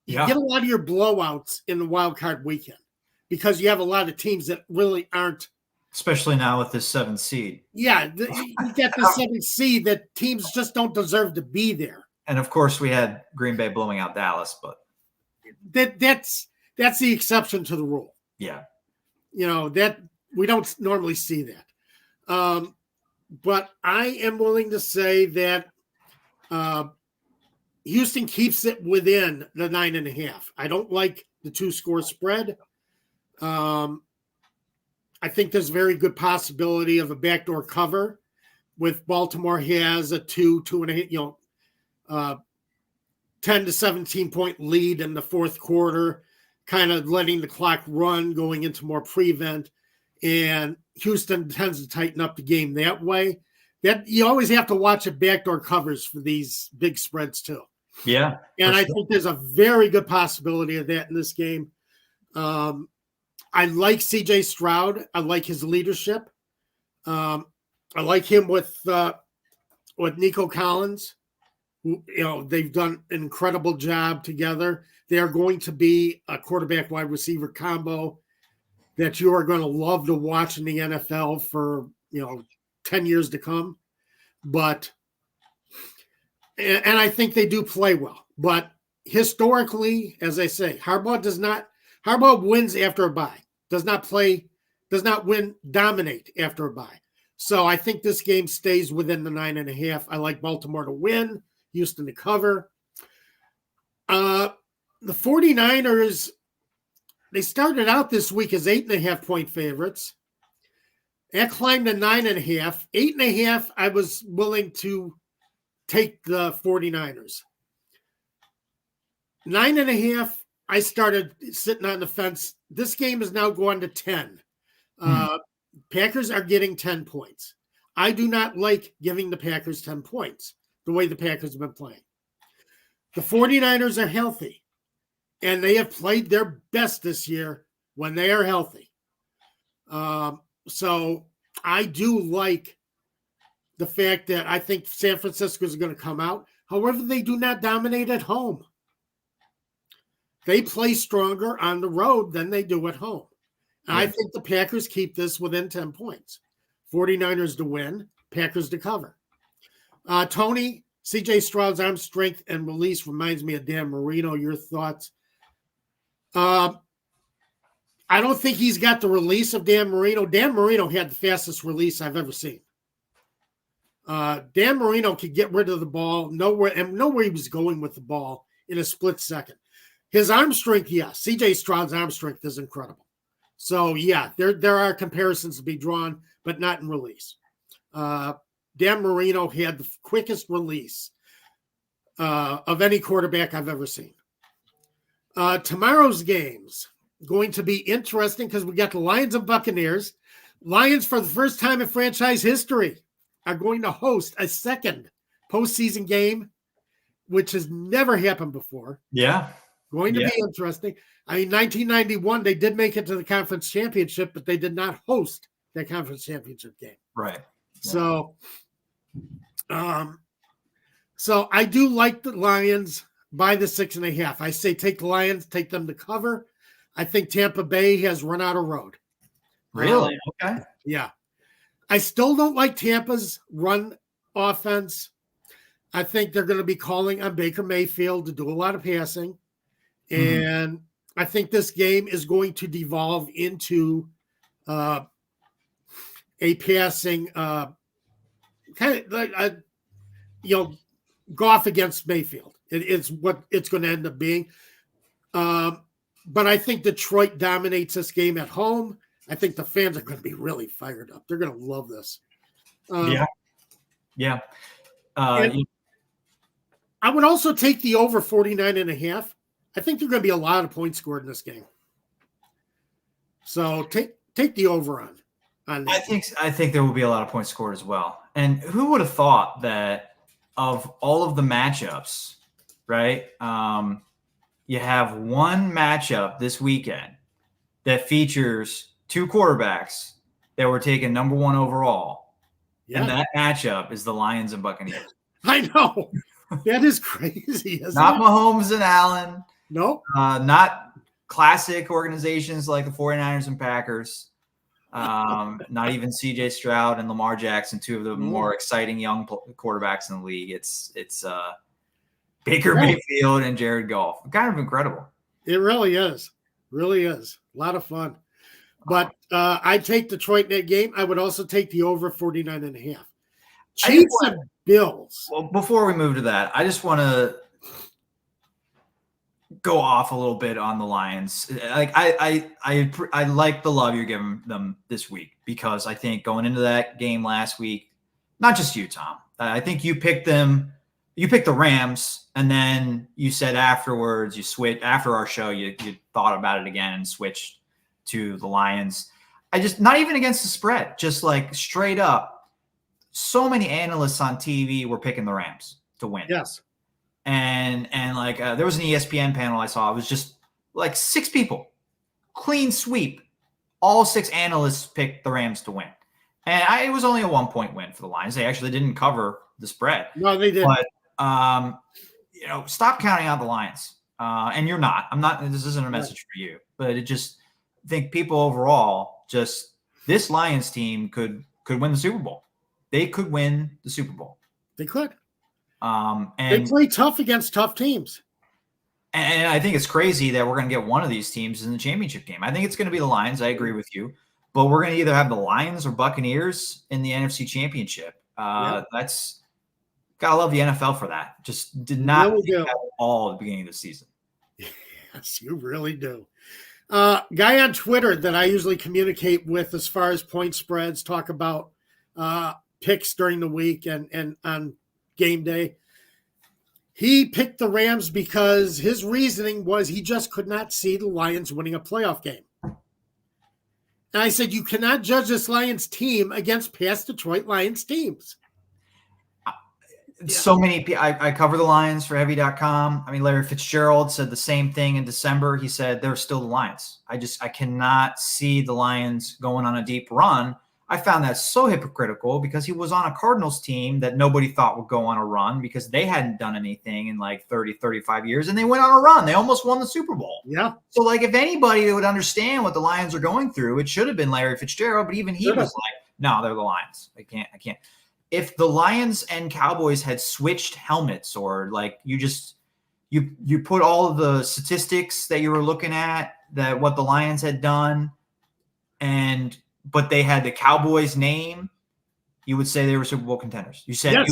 get a lot of your blowouts in the wild card weekend because you have a lot of teams that really aren't. Especially now with this 7th seed. Yeah, you get the 7th seed that teams just don't deserve to be there. And of course, we had Green Bay blowing out Dallas, but that's the exception to the rule. Yeah, that we don't normally see that. But I am willing to say that Houston keeps it within the 9.5. I don't like the 2-score spread. I think there's a very good possibility of a backdoor cover with Baltimore has a 2.5, 10 to 17 point lead in the fourth quarter, kind of letting the clock run, going into more prevent. And Houston tends to tighten up the game that way. That you always have to watch at backdoor covers for these big spreads too. Yeah. And I think there's a very good possibility of that in this game. I like CJ Stroud. I like his leadership. I like him with Nico Collins. They've done an incredible job together. They are going to be a quarterback wide receiver combo that you are going to love to watch in the NFL for 10 years to come. And I think they do play well. But historically, as I say, Harbaugh wins after a bye. Does not dominate after a bye. So I think this game stays within the 9.5. I like Baltimore to win, Houston to cover. The 49ers, they started out this week as 8.5 point favorites. That climbed to 9.5. 8.5, I was willing to take the 49ers. 9.5, I started sitting on the fence. This game is now going to 10. Packers are getting 10 points. I do not like giving the Packers 10 points the way the Packers have been playing. The 49ers are healthy, and they have played their best this year when they are healthy. So I do like the fact that I think San Francisco is going to come out. However, they do not dominate at home. They play stronger on the road than they do at home. Yeah. I think the Packers keep this within 10 points. 49ers to win, Packers to cover. Tony, C.J. Stroud's arm strength and release reminds me of Dan Marino. Your thoughts? I don't think he's got the release of Dan Marino. Dan Marino had the fastest release I've ever seen. Dan Marino could get rid of the ball, know where he was going with the ball in a split second. His arm strength, yes. C.J. Stroud's arm strength is incredible. So, yeah, there are comparisons to be drawn, but not in release. Dan Marino had the quickest release of any quarterback I've ever seen. Tomorrow's games going to be interesting because we got the Lions and Buccaneers. Lions, for the first time in franchise history, are going to host a second postseason game, which has never happened before. Yeah. Going to be interesting. I mean, 1991, they did make it to the conference championship, but they did not host that conference championship game. Right. Yeah. So I do like the Lions by the 6.5. I say take the Lions, take them to cover. I think Tampa Bay has run out of road. Really? Okay. Yeah. I still don't like Tampa's run offense. I think they're going to be calling on Baker Mayfield to do a lot of passing. And I think this game is going to devolve into a passing kind of like Goff against Mayfield. It's what it's going to end up being. But I think Detroit dominates this game at home. I think the fans are going to be really fired up. They're going to love this. Yeah. I would also take the over 49.5. I think there are going to be a lot of points scored in this game. So take the over on that. I think there will be a lot of points scored as well. And who would have thought that of all of the matchups, right? You have one matchup this weekend that features two quarterbacks that were taken number 1 overall. Yeah. And that matchup is the Lions and Buccaneers. I know. That is crazy. Not Mahomes and Allen. Nope. Not classic organizations like the 49ers and Packers. Not even CJ Stroud and Lamar Jackson, two of the more exciting young quarterbacks in the league. It's Baker Mayfield and Jared Goff. Kind of incredible. It really is. Really is. A lot of fun. But I'd take Detroit in that game. I would also take the over 49.5. Chiefs and Bills. Well, before we move to that, I just want to go off a little bit on the Lions. Like I like the love you're giving them this week, because I think going into that game last week, not just you, Tom, I think you picked them. You picked the Rams, and then you said afterwards, you switched after our show. You thought about it again and switched to the Lions. Not even against the spread, just like straight up. So many analysts on TV were picking the Rams to win. Yes. And like there was an ESPN panel I saw. It was just like 6 people, clean sweep. All 6 analysts picked the Rams to win, and it was only a 1-point win for the Lions. They actually didn't cover the spread. No, they didn't. But stop counting out the Lions. And you're not. I'm not. This isn't a message for you, but I think people overall, just this Lions team could win the Super Bowl. They could win the Super Bowl. They could. And they play tough against tough teams. And I think it's crazy that we're going to get one of these teams in the championship game. I think it's going to be the Lions. I agree with you. But we're going to either have the Lions or Buccaneers in the NFC Championship. That's got to love the NFL for that. Just did not think that at all at the beginning of the season. Yes, you really do. Guy on Twitter that I usually communicate with as far as point spreads, talk about picks during the week and on game day. He picked the Rams because his reasoning was he just could not see the Lions winning a playoff game. And I said, you cannot judge this Lions team against past Detroit Lions teams. So many. I cover the Lions for Heavy.com. I mean, Larry Fitzgerald said the same thing in December. He said they're still the Lions. I cannot see the Lions going on a deep run. I found that so hypocritical because he was on a Cardinals team that nobody thought would go on a run because they hadn't done anything in like 30, 35 years, and they went on a run. They almost won the Super Bowl. Yeah. So, like, if anybody would understand what the Lions are going through, it should have been Larry Fitzgerald, but even he was like, no, they're the Lions. I can't. If the Lions and Cowboys had switched helmets, or like you put all of the statistics that you were looking at, that what the Lions had done, but they had the Cowboys name, you would say they were Super Bowl contenders. You said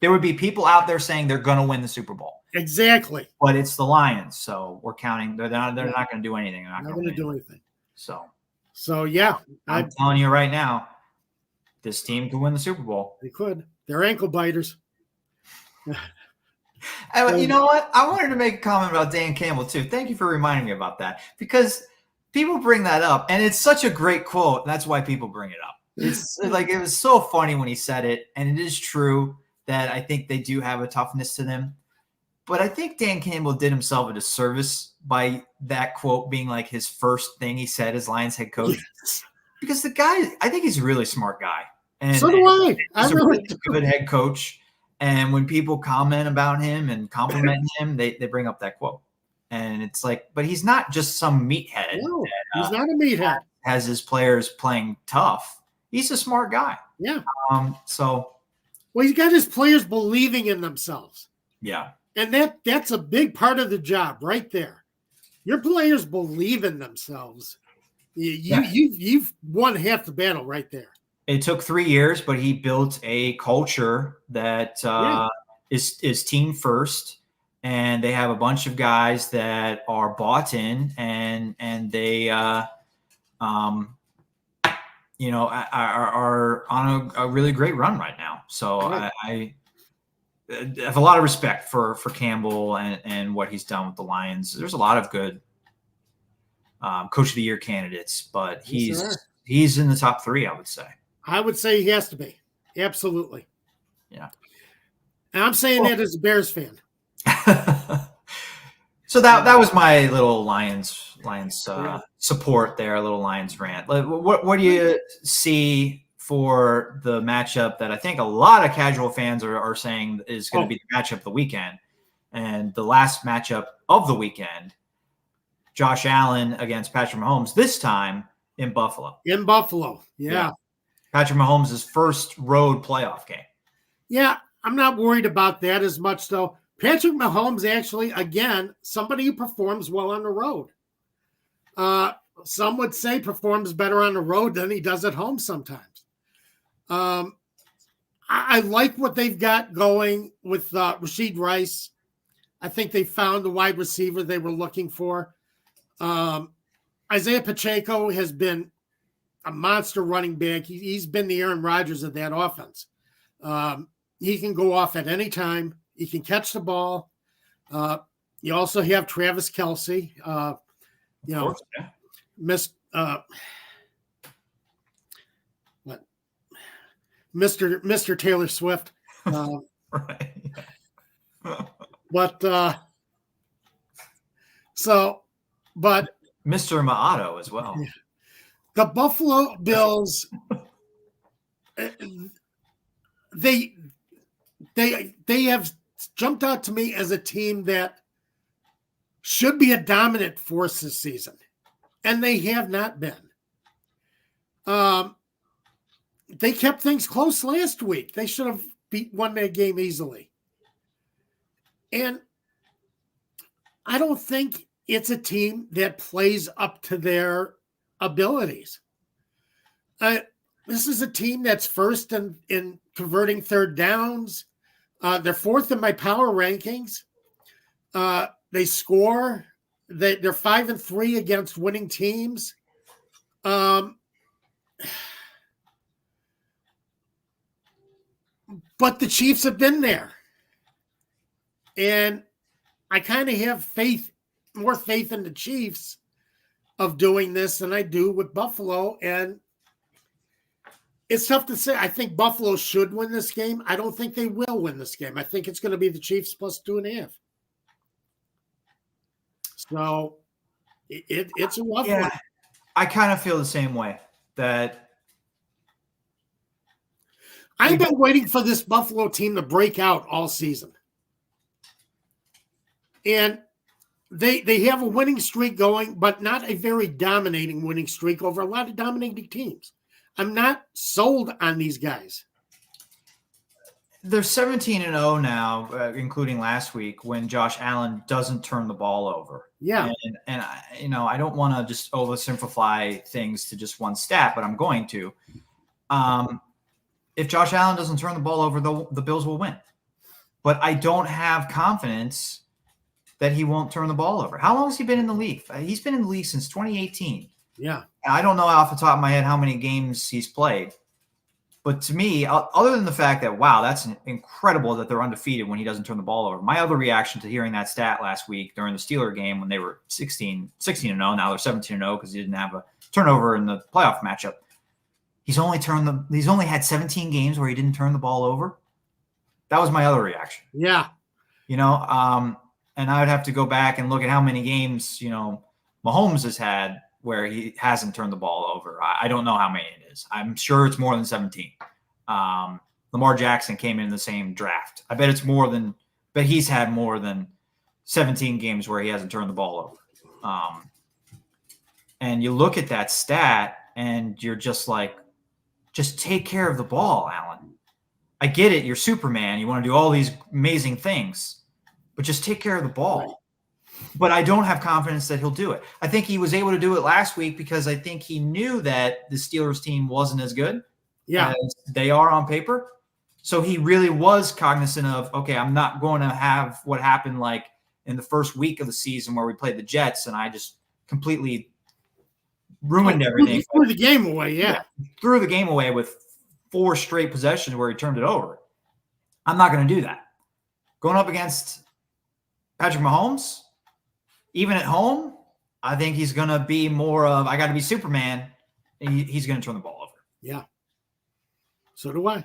there would be people out there saying they're going to win the Super Bowl. Exactly. But it's the Lions, so we're counting. They're not going to do anything. They're not going to do anything. So yeah, I'm telling you right now, this team could win the Super Bowl. They could. They're ankle biters. You know what? I wanted to make a comment about Dan Campbell too. Thank you for reminding me about that, because people bring that up, and it's such a great quote, and that's why people bring it up. It's like, it was so funny when he said it, and it is true that I think they do have a toughness to them. But I think Dan Campbell did himself a disservice by that quote being like his first thing he said as Lions head coach. Yes. Because the guy, I think he's a really smart guy. And so do I. He's a really good head coach. And when people comment about him and compliment him, they bring up that quote. And it's like, but he's not just some meathead. No, he's not a meathead. Has his players playing tough. He's a smart guy. Yeah. Well, he's got his players believing in themselves. Yeah. And that's a big part of the job right there. Your players believe in themselves. You've won half the battle right there. It took 3 years, but he built a culture that is team first, and they have a bunch of guys that are bought in, and they are on a really great run right now. So I have a lot of respect for Campbell and what he's done with the Lions. There's a lot of good Coach of the Year candidates, but he's in the top 3, I would say. I would say he has to be. Absolutely. Yeah. And I'm saying that as a Bears fan. So that was my little Lions support there, a little Lions rant. What do you see for the matchup that I think a lot of casual fans are saying is going to be the matchup of the weekend, and the last matchup of the weekend, Josh Allen against Patrick Mahomes, this time in Buffalo. Yeah. Patrick Mahomes' first road playoff game. Yeah, I'm not worried about that as much, though. Patrick Mahomes actually, again, somebody who performs well on the road. Some would say performs better on the road than he does at home sometimes. I like what they've got going with Rashid Rice. I think they found the wide receiver they were looking for. Isaiah Pacheco has been a monster running back. He's been the Aaron Rodgers of that offense. He can go off at any time. He can catch the ball. You also have Travis Kelce. Mr. Taylor Swift. Right. But Mr. Maato as well. The Buffalo Bills, they have jumped out to me as a team that should be a dominant force this season, and they have not been. They kept things close last week. They should have won that game easily. And I don't think it's a team that plays up to their abilities. This is a team that's first in converting third downs. They're fourth in my power rankings. They score. They're 5-3 against winning teams. But the Chiefs have been there. And I kind of have more faith in the Chiefs of doing this than I do with Buffalo. And it's tough to say. I think Buffalo should win this game. I don't think they will win this game. I think it's going to be the Chiefs plus 2.5. So it's a rough one. I kind of feel the same way, that I've been waiting for this Buffalo team to break out all season. And they have a winning streak going, but not a very dominating winning streak over a lot of dominating teams. I'm not sold on these guys. They're 17-0 now, including last week when Josh Allen doesn't turn the ball over. Yeah. And I don't want to just oversimplify things to just one stat, but I'm going to. If Josh Allen doesn't turn the ball over, the Bills will win. But I don't have confidence that he won't turn the ball over. How long has he been in the league? He's been in the league since 2018. Yeah. I don't know off the top of my head how many games he's played. But to me, other than the fact that, wow, that's incredible that they're undefeated when he doesn't turn the ball over. My other reaction to hearing that stat last week during the Steeler game when they were 16-0, now they're 17-0 because he didn't have a turnover in the playoff matchup. He's only had 17 games where he didn't turn the ball over. That was my other reaction. Yeah. And I would have to go back and look at how many games, Mahomes has had where he hasn't turned the ball over. I don't know how many it is. I'm sure it's more than 17. Lamar Jackson came in the same draft. I bet he's had more than 17 games where he hasn't turned the ball over. And you look at that stat and you're just like, just take care of the ball, Allen. I get it. You're Superman. You want to do all these amazing things, but just take care of the ball. Right. But I don't have confidence that he'll do it. I think he was able to do it last week because I think he knew that the Steelers team wasn't as good as they are on paper. So he really was cognizant of, okay, I'm not going to have what happened like in the first week of the season where we played the Jets and I just completely ruined everything. Threw the game away, threw the game away with 4 straight possessions where he turned it over. I'm not going to do that. Going up against Patrick Mahomes, even at home, I think he's going to be more of, I got to be Superman. He's going to turn the ball over. Yeah. So do I.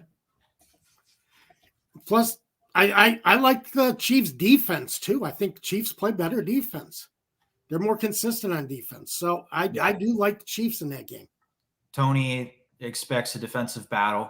Plus, I like the Chiefs' defense, too. I think the Chiefs play better defense. They're more consistent on defense. So I do like the Chiefs in that game. Tony expects a defensive battle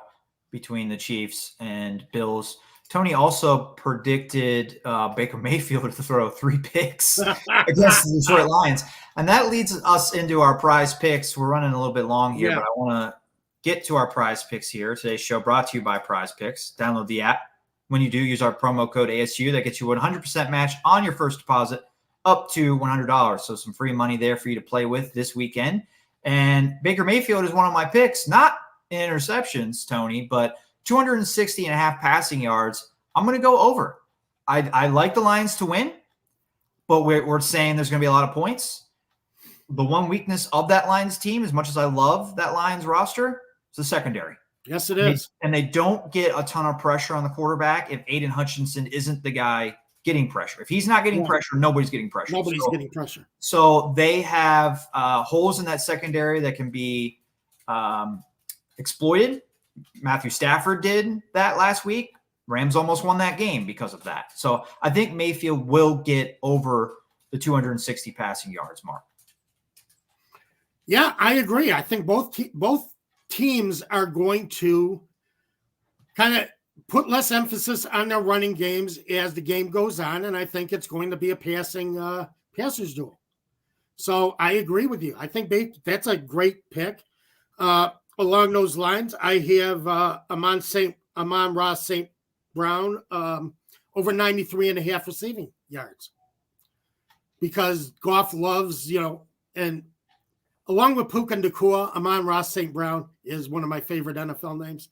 between the Chiefs and Bills. Tony also predicted Baker Mayfield to throw 3 picks against the Detroit Lions. And that leads us into our prize picks. We're running a little bit long here, but I want to get to our prize picks here. Today's show brought to you by Prize Picks. Download the app. When you do, use our promo code ASU. That gets you a 100% match on your first deposit up to $100. So some free money there for you to play with this weekend. And Baker Mayfield is one of my picks, not in interceptions, Tony, but 260.5 passing yards. I'm going to go over. I like the Lions to win, but we're saying there's going to be a lot of points. The one weakness of that Lions team, as much as I love that Lions roster, is the secondary. Yes, it is. And they don't get a ton of pressure on the quarterback if Aiden Hutchinson isn't the guy getting pressure. If he's not getting pressure, nobody's getting pressure. Nobody's getting pressure. So they have holes in that secondary that can be exploited. Matthew Stafford did that last week. Rams almost won that game because of that. So I think Mayfield will get over the 260 passing yards mark. Yeah, I agree. I think both teams are going to kind of put less emphasis on their running games as the game goes on, and I think it's going to be a passers duel. So I agree with you. I think that's a great pick. Along those lines, I have Amon-Ra St. Brown over 93.5 receiving yards because Goff loves, and along with Puka Nacua, Amon-Ra St. Brown is one of my favorite NFL names.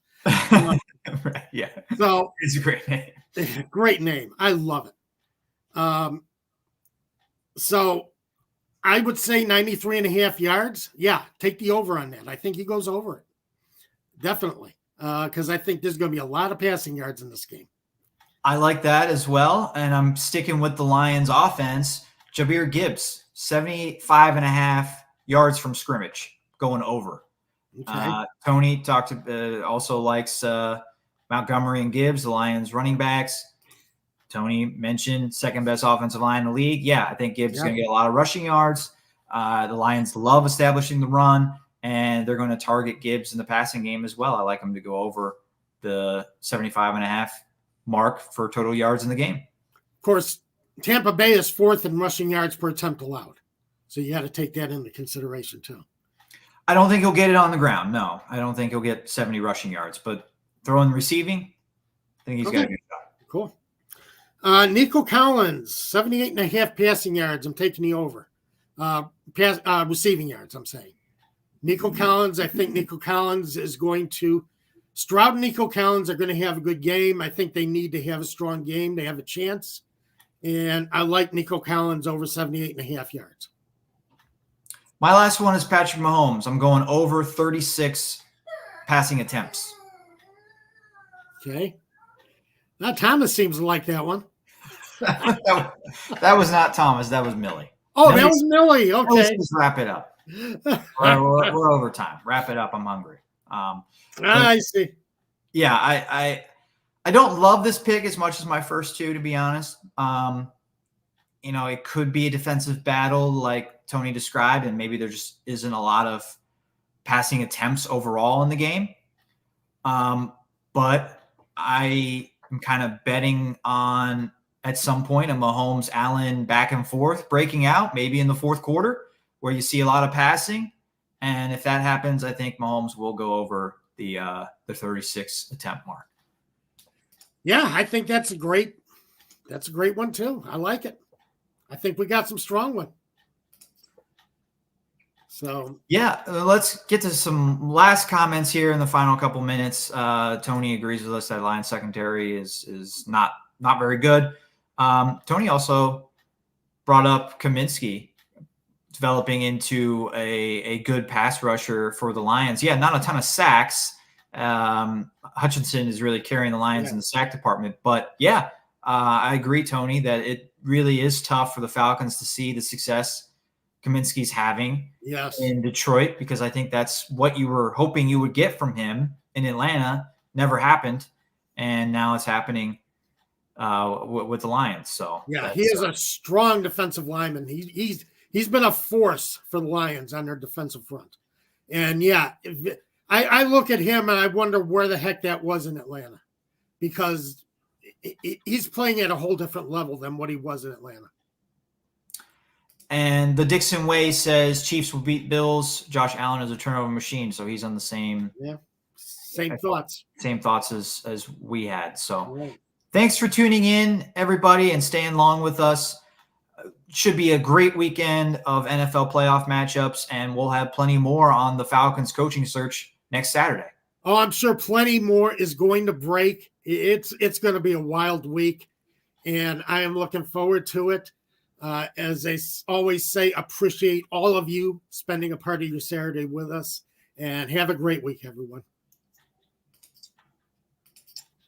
Yeah. So it's a great name. Great name. I love it. So I would say 93.5 yards. Yeah, take the over on that. I think he goes over it. Definitely. Because I think there's going to be a lot of passing yards in this game. I like that as well. And I'm sticking with the Lions offense. Jahmyr Gibbs, 75.5 yards from scrimmage, going over. Okay. Tony also likes Montgomery and Gibbs, the Lions running backs. Tony mentioned second best offensive line in the league. Yeah, I think Gibbs is going to get a lot of rushing yards. The Lions love establishing the run, and they're going to target Gibbs in the passing game as well. I like them to go over the 75.5 mark for total yards in the game. Of course, Tampa Bay is 4th in rushing yards per attempt allowed. So you got to take that into consideration too. I don't think he'll get it on the ground. No, I don't think he'll get 70 rushing yards, but throwing receiving, I think he's got a good shot. Cool. Nico Collins, 78.5 passing yards. I'm taking the over. Receiving yards, I'm saying. Nico Collins, I think Nico Collins is going to – Stroud and Nico Collins are going to have a good game. I think they need to have a strong game. They have a chance. And I like Nico Collins over 78.5 yards. My last one is Patrick Mahomes. I'm going over 36 passing attempts. Okay. Now Thomas seems to like that one. That was not Thomas. That was Millie. Oh, that was Millie. Okay. Let's just wrap it up. We're over time. Wrap it up. I'm hungry. I see. Yeah, I don't love this pick as much as my first two, to be honest. It could be a defensive battle like Tony described, and maybe there just isn't a lot of passing attempts overall in the game. But I am kind of betting on, at some point, a Mahomes-Allen back and forth breaking out, maybe in the fourth quarter, where you see a lot of passing. And if that happens, I think Mahomes will go over the 36 attempt mark. Yeah, I think that's a great one too. I like it. I think we got some strong one. So yeah, let's get to some last comments here in the final couple minutes. Tony agrees with us that Lions secondary is not very good. Tony also brought up Kaminsky developing into a good pass rusher for the Lions. Yeah, not a ton of sacks. Hutchinson is really carrying the Lions in the sack department. But yeah, I agree, Tony, that it really is tough for the Falcons to see the success Kaminsky's having in Detroit, because I think that's what you were hoping you would get from him in Atlanta. Never happened, and now it's happening with the Lions. So yeah, he is a strong defensive lineman. He's been a force for the Lions on their defensive front. And yeah, I look at him and I wonder where the heck that was in Atlanta, because he's playing at a whole different level than what he was in Atlanta. And the Dixon Way says Chiefs will beat Bills. Josh Allen is a turnover machine, so he's on the same thoughts. Same thoughts as we had. So thanks for tuning in, everybody, and staying long with us. Should be a great weekend of NFL playoff matchups, and we'll have plenty more on the Falcons coaching search next Saturday. Oh, I'm sure plenty more is going to break. It's going to be a wild week, and I am looking forward to it. As I always say, appreciate all of you spending a part of your Saturday with us, and have a great week, everyone.